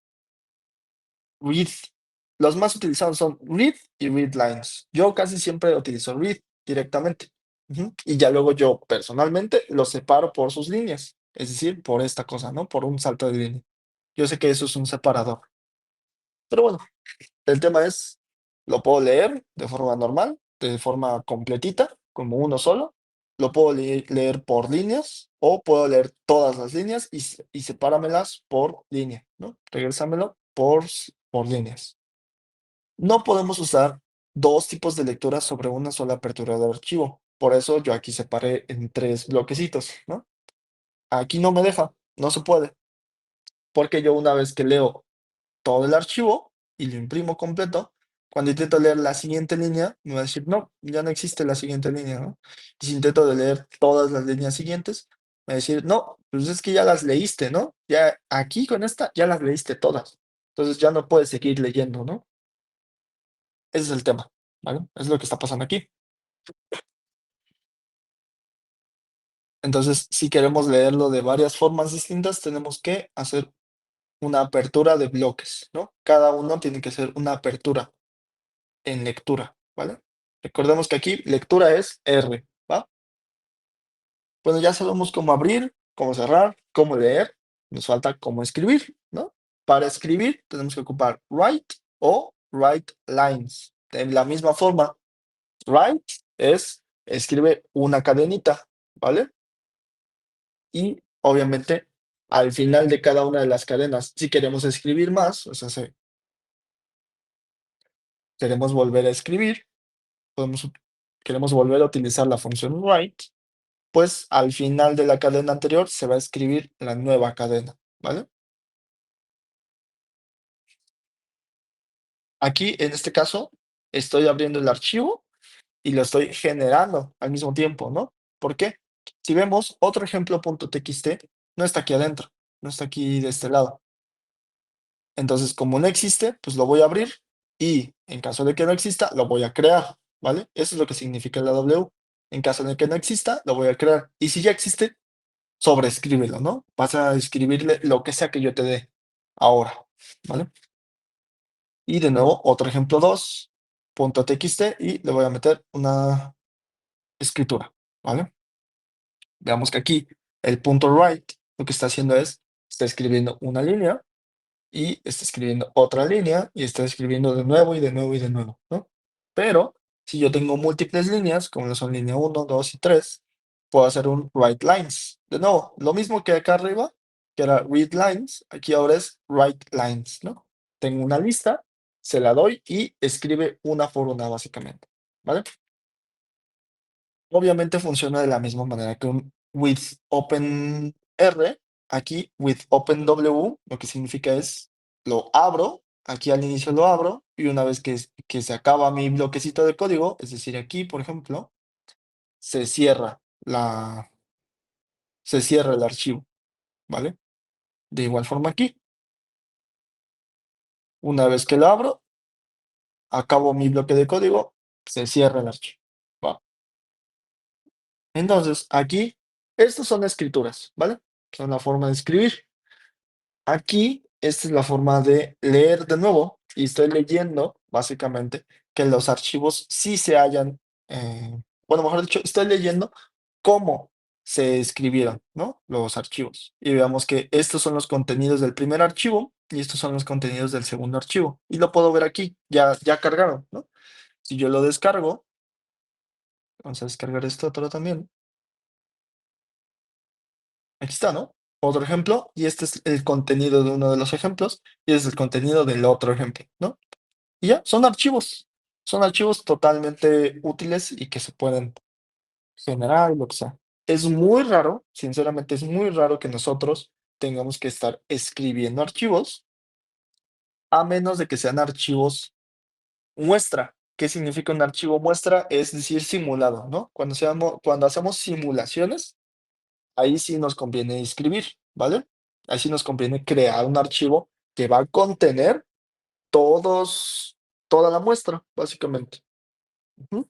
Read, los más utilizados son read y read lines. Yo casi siempre utilizo read directamente. Ujú. Y ya luego yo personalmente los separo por sus líneas, es decir, por esta cosa, ¿no? Por un salto de línea. Yo sé que eso es un separador, pero bueno, el tema es, lo puedo leer de forma normal, de forma completita, como uno solo. Lo puedo leer por líneas o puedo leer todas las líneas y sepáramelas por línea, ¿no? Regrésamelo por líneas. No podemos usar dos tipos de lectura sobre una sola apertura del archivo. Por eso yo aquí separé en tres bloquecitos, ¿no? Aquí no me deja, no se puede, porque yo una vez que leo todo el archivo y lo imprimo completo, cuando intento leer la siguiente línea, me va a decir, no, ya no existe la siguiente línea, ¿no? Y si intento de leer todas las líneas siguientes, me va a decir, no, pues es que ya las leíste, ¿no? Ya aquí con esta ya las leíste todas. Entonces ya no puedes seguir leyendo, ¿no? Ese es el tema, ¿vale? Es lo que está pasando aquí. Entonces, si queremos leerlo de varias formas distintas, tenemos que hacer una apertura de bloques, ¿no? Cada uno tiene que ser una apertura en lectura, ¿vale? Recordemos que aquí lectura es R, ¿va? Bueno, ya sabemos cómo abrir, cómo cerrar, cómo leer, nos falta cómo escribir, ¿no? Para escribir tenemos que ocupar write o write lines. De la misma forma, write es escribe una cadenita, ¿vale? Y obviamente al final de cada una de las cadenas, si queremos escribir más, o sea, si queremos volver a escribir, podemos, queremos volver a utilizar la función write, pues al final de la cadena anterior se va a escribir la nueva cadena, ¿vale? Aquí, en este caso, estoy abriendo el archivo y lo estoy generando al mismo tiempo, ¿no? ¿Por qué? Si vemos otro ejemplo .txt, no está aquí adentro, no está aquí de este lado. Entonces, como no existe, pues lo voy a abrir y en caso de que no exista, lo voy a crear, ¿vale? Eso es lo que significa la W. En caso de que no exista, lo voy a crear. Y si ya existe, sobreescríbelo, ¿no? Vas a escribirle lo que sea que yo te dé ahora, ¿vale? Y de nuevo, otro ejemplo 2, .txt y le voy a meter una escritura, ¿vale? Veamos que aquí el punto write lo que está haciendo es, está escribiendo una línea y está escribiendo otra línea y está escribiendo de nuevo y de nuevo y de nuevo, ¿no? Pero si yo tengo múltiples líneas, como lo son línea uno, 2 y 3, puedo hacer un write lines. De nuevo, lo mismo que acá arriba, que era read lines, aquí ahora es write lines, ¿no? Tengo una lista, se la doy y escribe una por una, básicamente, ¿vale? Obviamente funciona de la misma manera que un with open R. Aquí with open W, lo que significa es lo abro, aquí al inicio lo abro y una vez que se acaba mi bloquecito de código, es decir, aquí, por ejemplo, se cierra la se cierra el archivo, ¿vale? De igual forma aquí, una vez que lo abro, acabo mi bloque de código, se cierra el archivo, ¿va? Entonces, aquí, estas son escrituras, ¿vale? Son la forma de escribir. Aquí, esta es la forma de leer de nuevo, y estoy leyendo, básicamente, que los archivos sí se hayan, bueno, mejor dicho, estoy leyendo cómo se escribieron, ¿no? Los archivos. Y veamos que estos son los contenidos del primer archivo y estos son los contenidos del segundo archivo. Y lo puedo ver aquí, ya cargaron, ¿no? Si yo lo descargo, vamos a descargar esto otro también. Aquí está, ¿no? Otro ejemplo, y este es el contenido de uno de los ejemplos, y este es el contenido del otro ejemplo, ¿no? Y ya, son archivos totalmente útiles y que se pueden generar y lo que sea. Es muy raro, sinceramente es muy raro que nosotros tengamos que estar escribiendo archivos, a menos de que sean archivos muestra. ¿Qué significa un archivo muestra? Es decir, simulado, ¿no? Cuando hacemos simulaciones, ahí sí nos conviene escribir, ¿vale? Ahí sí nos conviene crear un archivo que va a contener todos toda la muestra, básicamente. Ujú.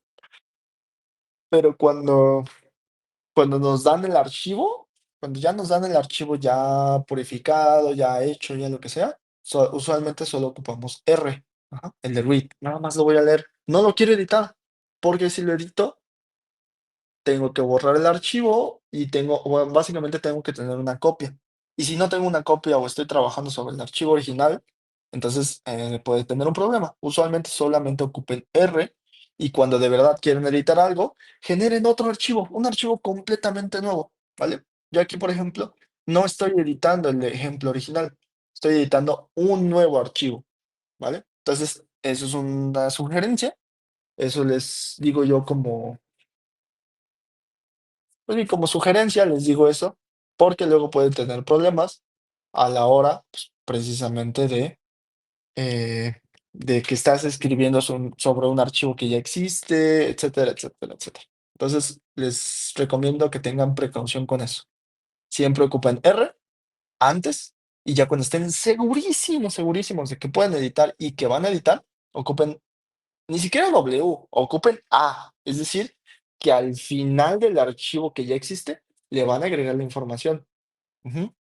Pero cuando nos dan el archivo, cuando ya nos dan el archivo ya purificado, ya hecho, ya lo que sea, usualmente solo ocupamos R, ajá, el de read. Nada más lo voy a leer. No lo quiero editar, porque si lo edito, tengo que borrar el archivo y bueno, básicamente tengo que tener una copia. Y si no tengo una copia o estoy trabajando sobre el archivo original, entonces puede tener un problema. Usualmente solamente ocupen R y cuando de verdad quieren editar algo, generen otro archivo, un archivo completamente nuevo, ¿vale? Yo aquí, por ejemplo, no estoy editando el ejemplo original, estoy editando un nuevo archivo, ¿vale? Entonces, eso es una sugerencia, eso les digo yo como pues y como sugerencia les digo eso, porque luego pueden tener problemas a la hora, pues, precisamente de que estás escribiendo sobre un archivo que ya existe, etcétera, etcétera, etcétera. Entonces, les recomiendo que tengan precaución con eso. Siempre ocupen R antes y ya cuando estén segurísimos, segurísimos de que pueden editar y que van a editar, ocupen ni siquiera W, ocupen A, es decir, que al final del archivo que ya existe, le van a agregar la información. Ujú.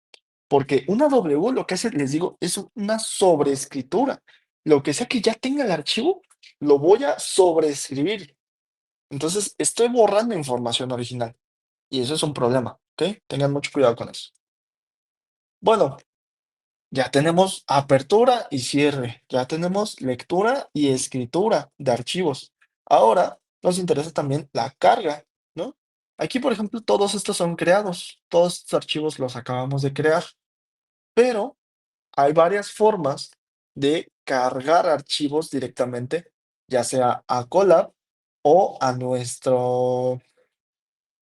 Porque una W lo que hace, les digo, es una sobreescritura. Lo que sea que ya tenga el archivo, lo voy a sobreescribir. Entonces, estoy borrando información original y eso es un problema, ¿ok? Tengan mucho cuidado con eso. Bueno, ya tenemos apertura y cierre, ya tenemos lectura y escritura de archivos. Ahora nos interesa también la carga, ¿no? Aquí, por ejemplo, todos estos son creados, todos estos archivos los acabamos de crear, pero hay varias formas de cargar archivos directamente, ya sea a Colab o a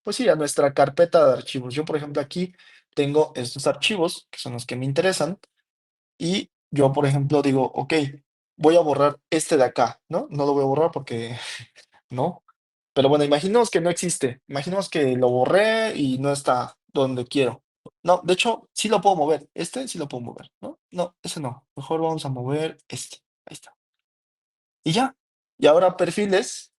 pues sí, a nuestra carpeta de archivos. Yo, por ejemplo, aquí tengo estos archivos, que son los que me interesan, y yo, por ejemplo, digo, ok, voy a borrar este de acá, ¿no? No lo voy a borrar porque no. Pero bueno, imaginemos que no existe. Imaginemos que lo borré y no está donde quiero. No, de hecho, sí lo puedo mover. Este sí lo puedo mover, ¿no? No, ese no. Mejor vamos a mover este. Ahí está. Y ya. Y ahora perfiles.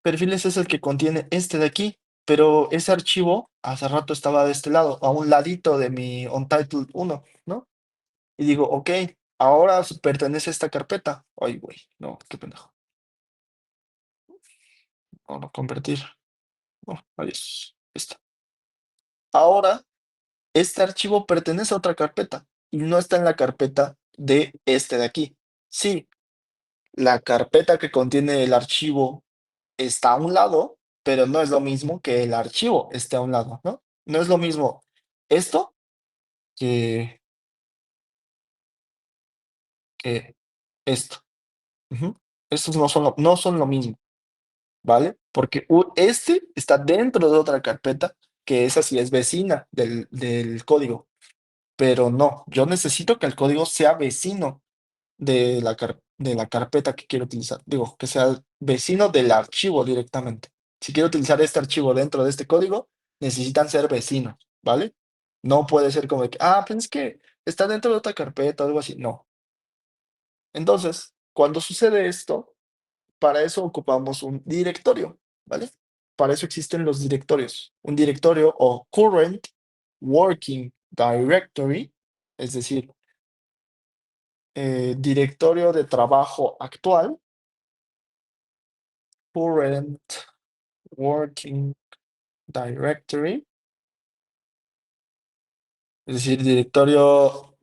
Perfiles es el que contiene este de aquí. Pero ese archivo hace rato estaba de este lado, a un ladito de mi Untitled 1, ¿no? Y digo, ok, ahora pertenece a esta carpeta. Ay, güey, no, qué pendejo. No, no convertir. No, adiós. Está. Ahora, este archivo pertenece a otra carpeta. y no está en la carpeta de este de aquí. Sí, la carpeta que contiene el archivo está a un lado, pero no es lo mismo que el archivo esté a un lado, ¿no? No es lo mismo esto que, que esto. Ujú. Estos no son lo mismo, ¿vale? Porque este está dentro de otra carpeta que esa sí es vecina del código, pero no, yo necesito que el código sea vecino de la carpeta que quiero utilizar. Digo, que sea vecino del archivo directamente. Si quiero utilizar este archivo dentro de este código, necesitan ser vecinos, ¿vale? No puede ser como de que, pues es que está dentro de otra carpeta o algo así. No. Entonces, cuando sucede esto, para eso ocupamos un directorio, ¿vale? Para eso existen los directorios. Un directorio o current working directory, es decir, directorio de trabajo actual, current working directory, es decir, directorio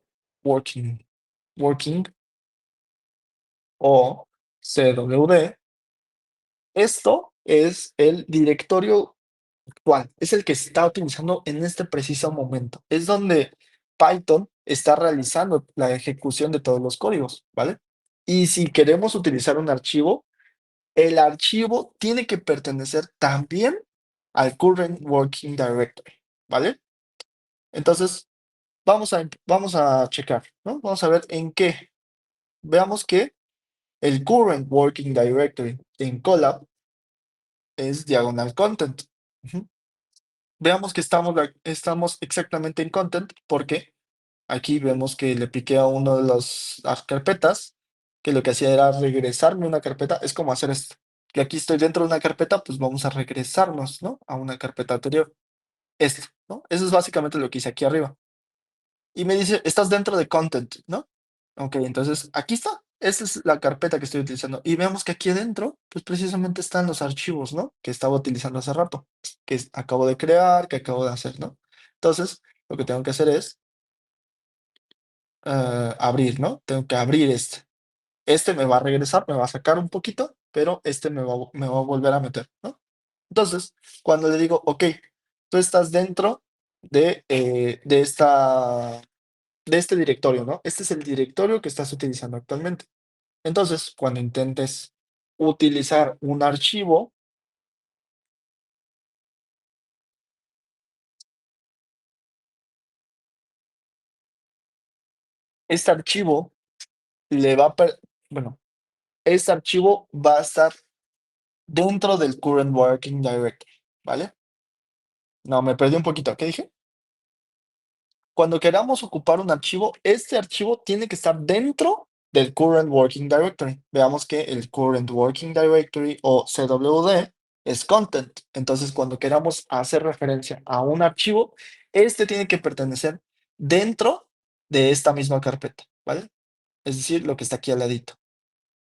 working o CWD. Esto es el directorio actual, es el que se está utilizando en este preciso momento. Es donde Python está realizando la ejecución de todos los códigos, ¿vale? Y si queremos utilizar un archivo, el archivo tiene que pertenecer también al current working directory, ¿vale? Entonces, vamos a checar, ¿no? Vamos a ver en qué. Veamos que el current working directory en Colab es diagonal content. Ujú. Veamos que estamos exactamente en content porque aquí vemos que le piqué a uno de las carpetas, que lo que hacía era regresarme una carpeta. Es como hacer esto. Que aquí estoy dentro de una carpeta, pues vamos a regresarnos, ¿no? A una carpeta anterior. Esto, ¿no? Eso es básicamente lo que hice aquí arriba. Y me dice, estás dentro de content, ¿no? Ok, entonces aquí está. Esta es la carpeta que estoy utilizando. Y veamos que aquí adentro, pues precisamente están los archivos, ¿no? Que estaba utilizando hace rato, que acabo de crear, que acabo de hacer, ¿no? Entonces, lo que tengo que hacer es abrir, ¿no? Tengo que abrir este. Este me va a regresar, me va a sacar un poquito, pero este me va a volver a meter, ¿no? Entonces, cuando le digo, ok, tú estás dentro de este directorio, ¿no? Este es el directorio que estás utilizando actualmente. Entonces, cuando intentes utilizar un archivo, este archivo le va a, bueno, este archivo va a estar dentro del current working directory, ¿vale? No, me perdí un poquito. ¿Qué dije? Cuando queramos ocupar un archivo, este archivo tiene que estar dentro del current working directory. Veamos que el current working directory o CWD es content. Entonces, cuando queramos hacer referencia a un archivo, este tiene que pertenecer dentro de esta misma carpeta, ¿vale? Es decir, lo que está aquí al ladito.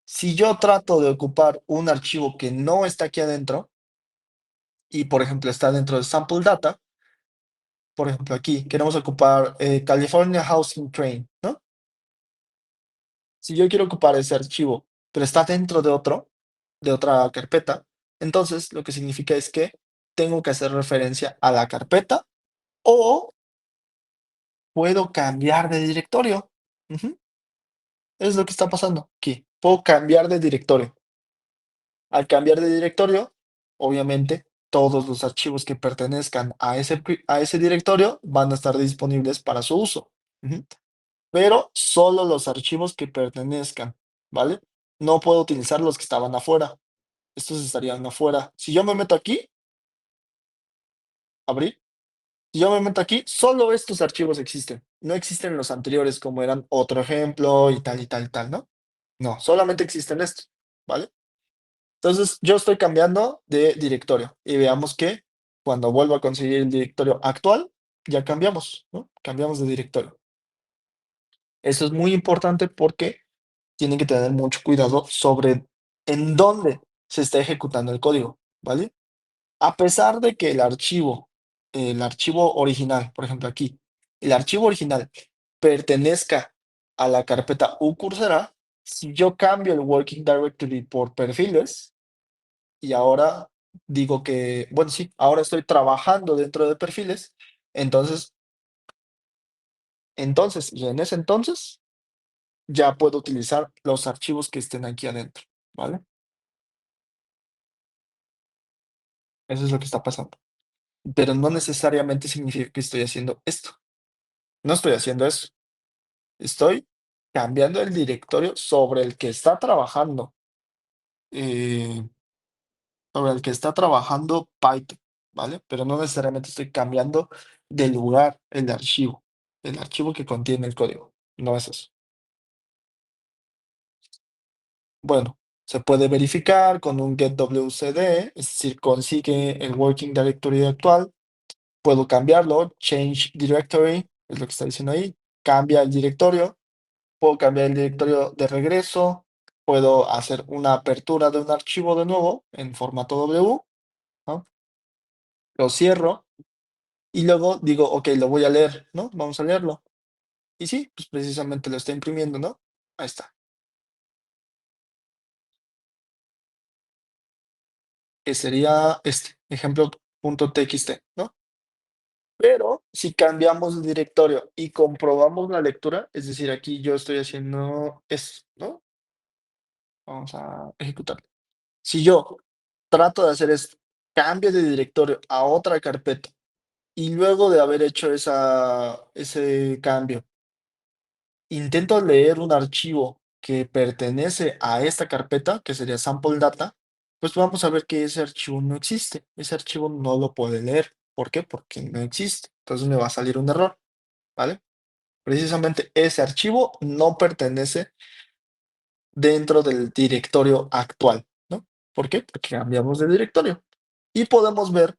Si yo trato de ocupar un archivo que no está aquí adentro y, por ejemplo, está dentro de sample data, por ejemplo, aquí queremos ocupar California Housing Train, ¿no? Si yo quiero ocupar ese archivo, pero está dentro de otra carpeta, entonces lo que significa es que tengo que hacer referencia a la carpeta o puedo cambiar de directorio. Ujú. Es lo que está pasando aquí. Puedo cambiar de directorio. Al cambiar de directorio, obviamente, todos los archivos que pertenezcan a ese directorio van a estar disponibles para su uso. Ujú. Pero solo los archivos que pertenezcan, ¿vale? No puedo utilizar los que estaban afuera. Estos estarían afuera. Si yo me meto aquí, abrir, si yo me meto aquí, solo estos archivos existen. No existen los anteriores como eran otro ejemplo y tal y tal, ¿no? No, solamente existen estos, ¿vale? Entonces yo estoy cambiando de directorio y veamos que cuando vuelvo a conseguir el directorio actual, ya cambiamos, ¿no? Cambiamos de directorio. Eso es muy importante porque tienen que tener mucho cuidado sobre en dónde se está ejecutando el código, ¿vale? A pesar de que el archivo original, por ejemplo aquí, el archivo original pertenezca a la carpeta U Coursera, si yo cambio el Working Directory por perfiles y ahora digo que, bueno, sí, ahora estoy trabajando dentro de perfiles, entonces, y en ese entonces, ya puedo utilizar los archivos que estén aquí adentro, ¿vale? Eso es lo que está pasando. Pero no necesariamente significa que estoy haciendo esto. No estoy haciendo eso. Estoy cambiando el directorio sobre el que está trabajando, eh, Python, ¿vale? Pero no necesariamente estoy cambiando de lugar el archivo que contiene el código. No es eso. Bueno, se puede verificar con un getwcd, es decir, consigue el working directory actual. Puedo cambiarlo, change directory, es lo que está diciendo ahí, cambia el directorio. Puedo cambiar el directorio de regreso, puedo hacer una apertura de un archivo de nuevo en formato W, ¿no? Lo cierro y luego digo, ok, lo voy a leer, ¿no? Vamos a leerlo. Y sí, pues precisamente lo está imprimiendo, ¿no? Ahí está. Que sería este, ejemplo.txt, ¿no? Pero si cambiamos el directorio y comprobamos la lectura, es decir, aquí yo estoy haciendo esto, ¿no? Vamos a ejecutar. Si yo trato de hacer esto, cambio de directorio a otra carpeta y luego de haber hecho ese cambio, intento leer un archivo que pertenece a esta carpeta, que sería sample data, pues vamos a ver que ese archivo no existe. Ese archivo no lo puede leer. ¿Por qué? Porque no existe. Entonces me va a salir un error, ¿vale? Precisamente ese archivo no pertenece dentro del directorio actual, ¿no? ¿Por qué? Porque cambiamos de directorio. Y podemos ver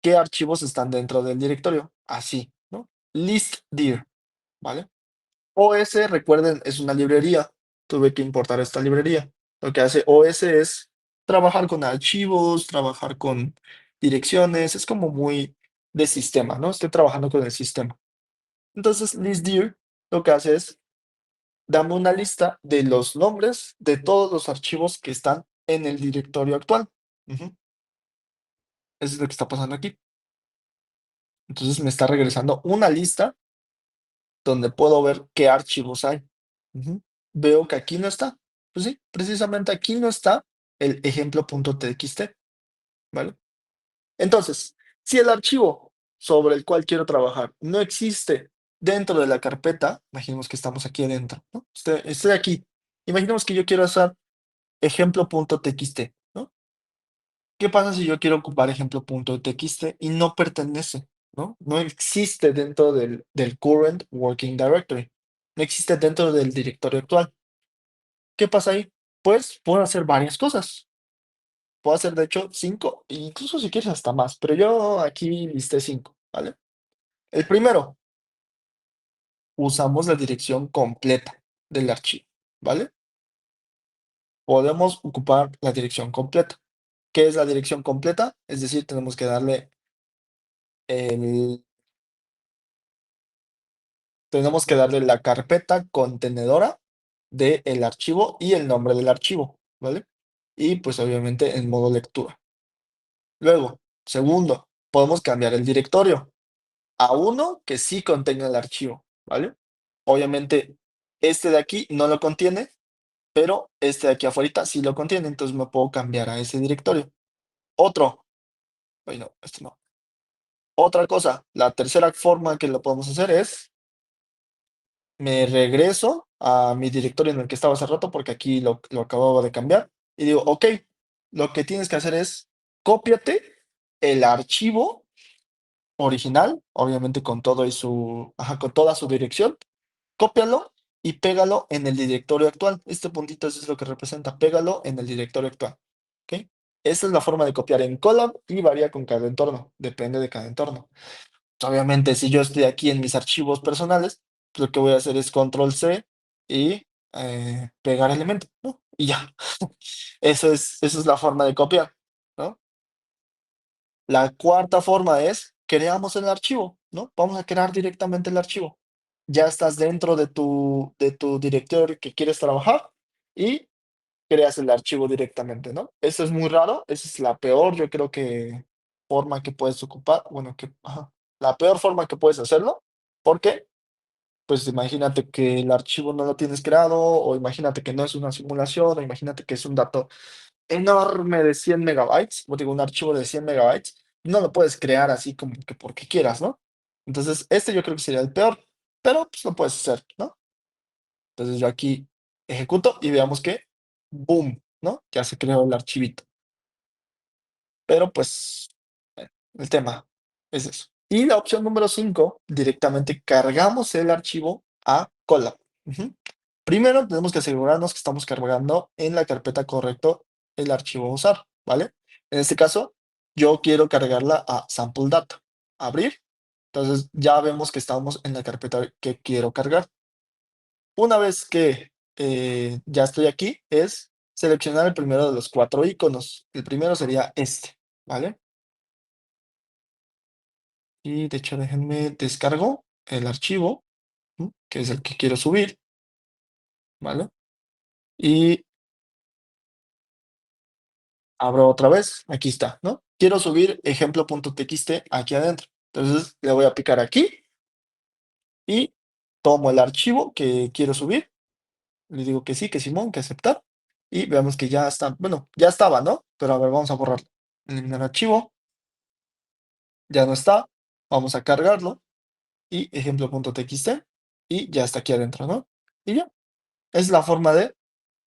qué archivos están dentro del directorio. Así, ¿no? Listdir, ¿vale? OS, recuerden, es una librería. Tuve que importar esta librería. Lo que hace OS es trabajar con archivos, trabajar con direcciones. Es como muy de sistema, ¿no? Estoy trabajando con el sistema. Entonces, listdir lo que hace es dame una lista de los nombres de todos los archivos que están en el directorio actual. Ujú. Eso es lo que está pasando aquí. Entonces me está regresando una lista donde puedo ver qué archivos hay. Ujú. Veo que aquí no está. Pues sí, precisamente aquí no está el ejemplo.txt, ¿vale? Entonces, si el archivo sobre el cual quiero trabajar no existe dentro de la carpeta, imaginemos que estamos aquí adentro, ¿no? Estoy aquí. Imaginemos que yo quiero hacer ejemplo.txt, ¿no? ¿Qué pasa si yo quiero ocupar ejemplo.txt y no pertenece, ¿no? No existe dentro del current working directory. No existe dentro del directorio actual. ¿Qué pasa ahí? Pues puedo hacer varias cosas. Puedo hacer, de hecho, 5, e incluso si quieres hasta más, pero yo aquí listé 5, ¿vale? El primero, usamos la dirección completa del archivo, ¿vale? Podemos ocupar la dirección completa. ¿Qué es la dirección completa? Es decir, tenemos que darle el la carpeta contenedora del archivo y el nombre del archivo, ¿vale? Y pues obviamente en modo lectura. Luego, segundo, podemos cambiar el directorio a uno que sí contenga el archivo, ¿vale? Obviamente este de aquí no lo contiene, pero este de aquí afuera sí lo contiene, entonces me puedo cambiar a ese directorio. Otro, ay no, este no. Otra cosa, la tercera forma que lo podemos hacer es me regreso a mi directorio en el que estaba hace rato, porque aquí lo acababa de cambiar, y digo, ok, lo que tienes que hacer es cópiate el archivo original, obviamente con todo y con toda su dirección, cópialo y pégalo en el directorio actual. Este puntito eso es lo que representa, pégalo en el directorio actual, ¿ok? Esa es la forma de copiar en Colab y varía con cada entorno, depende de cada entorno. Obviamente, si yo estoy aquí en mis archivos personales, pues lo que voy a hacer es control C y pegar elemento, ¿no? Y ya. Esa es la forma de copiar, ¿no? La cuarta forma es creamos el archivo, ¿no? Vamos a crear directamente el archivo. ya estás dentro de tu directorio que quieres trabajar y creas el archivo directamente, ¿no? Eso es muy raro, esa es la peor, yo creo que forma que puedes ocupar, bueno, la peor forma que puedes hacerlo, porque, pues, imagínate que el archivo no lo tienes creado, o imagínate que no es una simulación, o imagínate que es un dato enorme de 100 megabytes, o digo, un archivo de 100 megabytes, no lo puedes crear así como que porque quieras, ¿no? Entonces, este yo creo que sería el peor, pero, pues, lo puedes hacer, ¿no? Entonces, yo aquí ejecuto y veamos que, boom, ¿no? Ya se creó el archivito. Pero, pues, el tema es eso. Y la opción número 5 directamente cargamos el archivo a Colab. Ujú. Primero tenemos que asegurarnos que estamos cargando en la carpeta correcto el archivo a usar, ¿vale? En este caso, yo quiero cargarla a sample data. Abrir. Entonces, ya vemos que estamos en la carpeta que quiero cargar. Una vez que, ya estoy aquí, es seleccionar el primero de los 4 iconos. El primero sería este, ¿vale? Y de hecho, déjenme descargo el archivo, que es el que quiero subir, ¿vale? Y abro otra vez, aquí está, ¿no? Quiero subir ejemplo.txt aquí adentro. Entonces le voy a picar aquí y tomo el archivo que quiero subir, le digo que sí, que Simón, que aceptar, y veamos que ya está, bueno, ya estaba, ¿no? Pero a ver, vamos a borrarlo. Eliminar archivo, ya no está, vamos a cargarlo y ejemplo.txt y ya está aquí adentro, ¿no? Y ya, es la forma de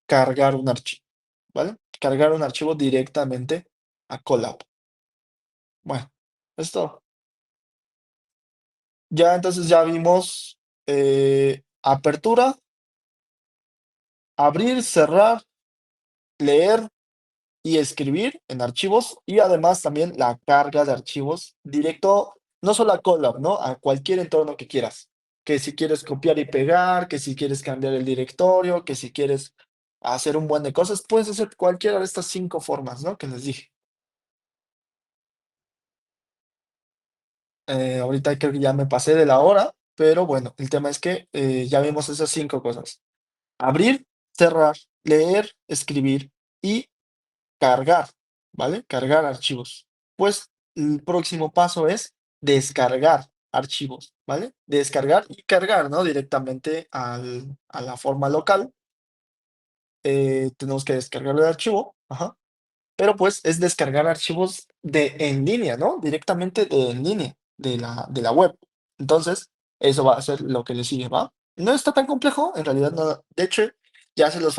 cargar un archivo, ¿vale? Cargar un archivo directamente a Colab. Bueno, esto. Ya entonces ya vimos apertura, abrir, cerrar, leer y escribir en archivos y además también la carga de archivos directo, no solo a Colab, ¿no? A cualquier entorno que quieras. Que si quieres copiar y pegar, que si quieres cambiar el directorio, que si quieres hacer un buen de cosas, puedes hacer cualquiera de estas 5 formas, ¿no? Que les dije. Ahorita creo que ya me pasé de la hora, pero bueno, el tema es que ya vimos esas 5 cosas. Abrir, cerrar, leer, escribir y cargar, ¿vale? Cargar archivos. Pues el próximo paso es descargar archivos, ¿vale? Descargar y cargar, ¿no? Directamente a la forma local. Tenemos que descargar el archivo, ajá. Pero pues es descargar archivos de en línea, ¿no? Directamente de en línea, de la web. Entonces, eso va a ser lo que le sigue, ¿va? No está tan complejo, en realidad no. De hecho, ya se los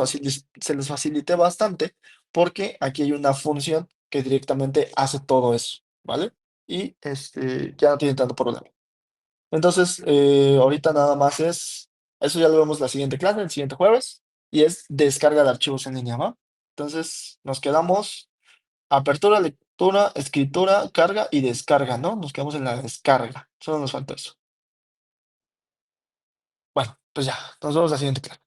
facilité bastante porque aquí hay una función que directamente hace todo eso, ¿vale? Y ya no tiene tanto problema. Entonces, ahorita nada más eso ya lo vemos la siguiente clase, el siguiente jueves, y es descarga de archivos en línea, ¿va? Entonces, nos quedamos apertura, lectura, escritura, carga y descarga, ¿no? Nos quedamos en la descarga. Solo nos falta eso. Bueno, pues ya, nos vemos la siguiente clase.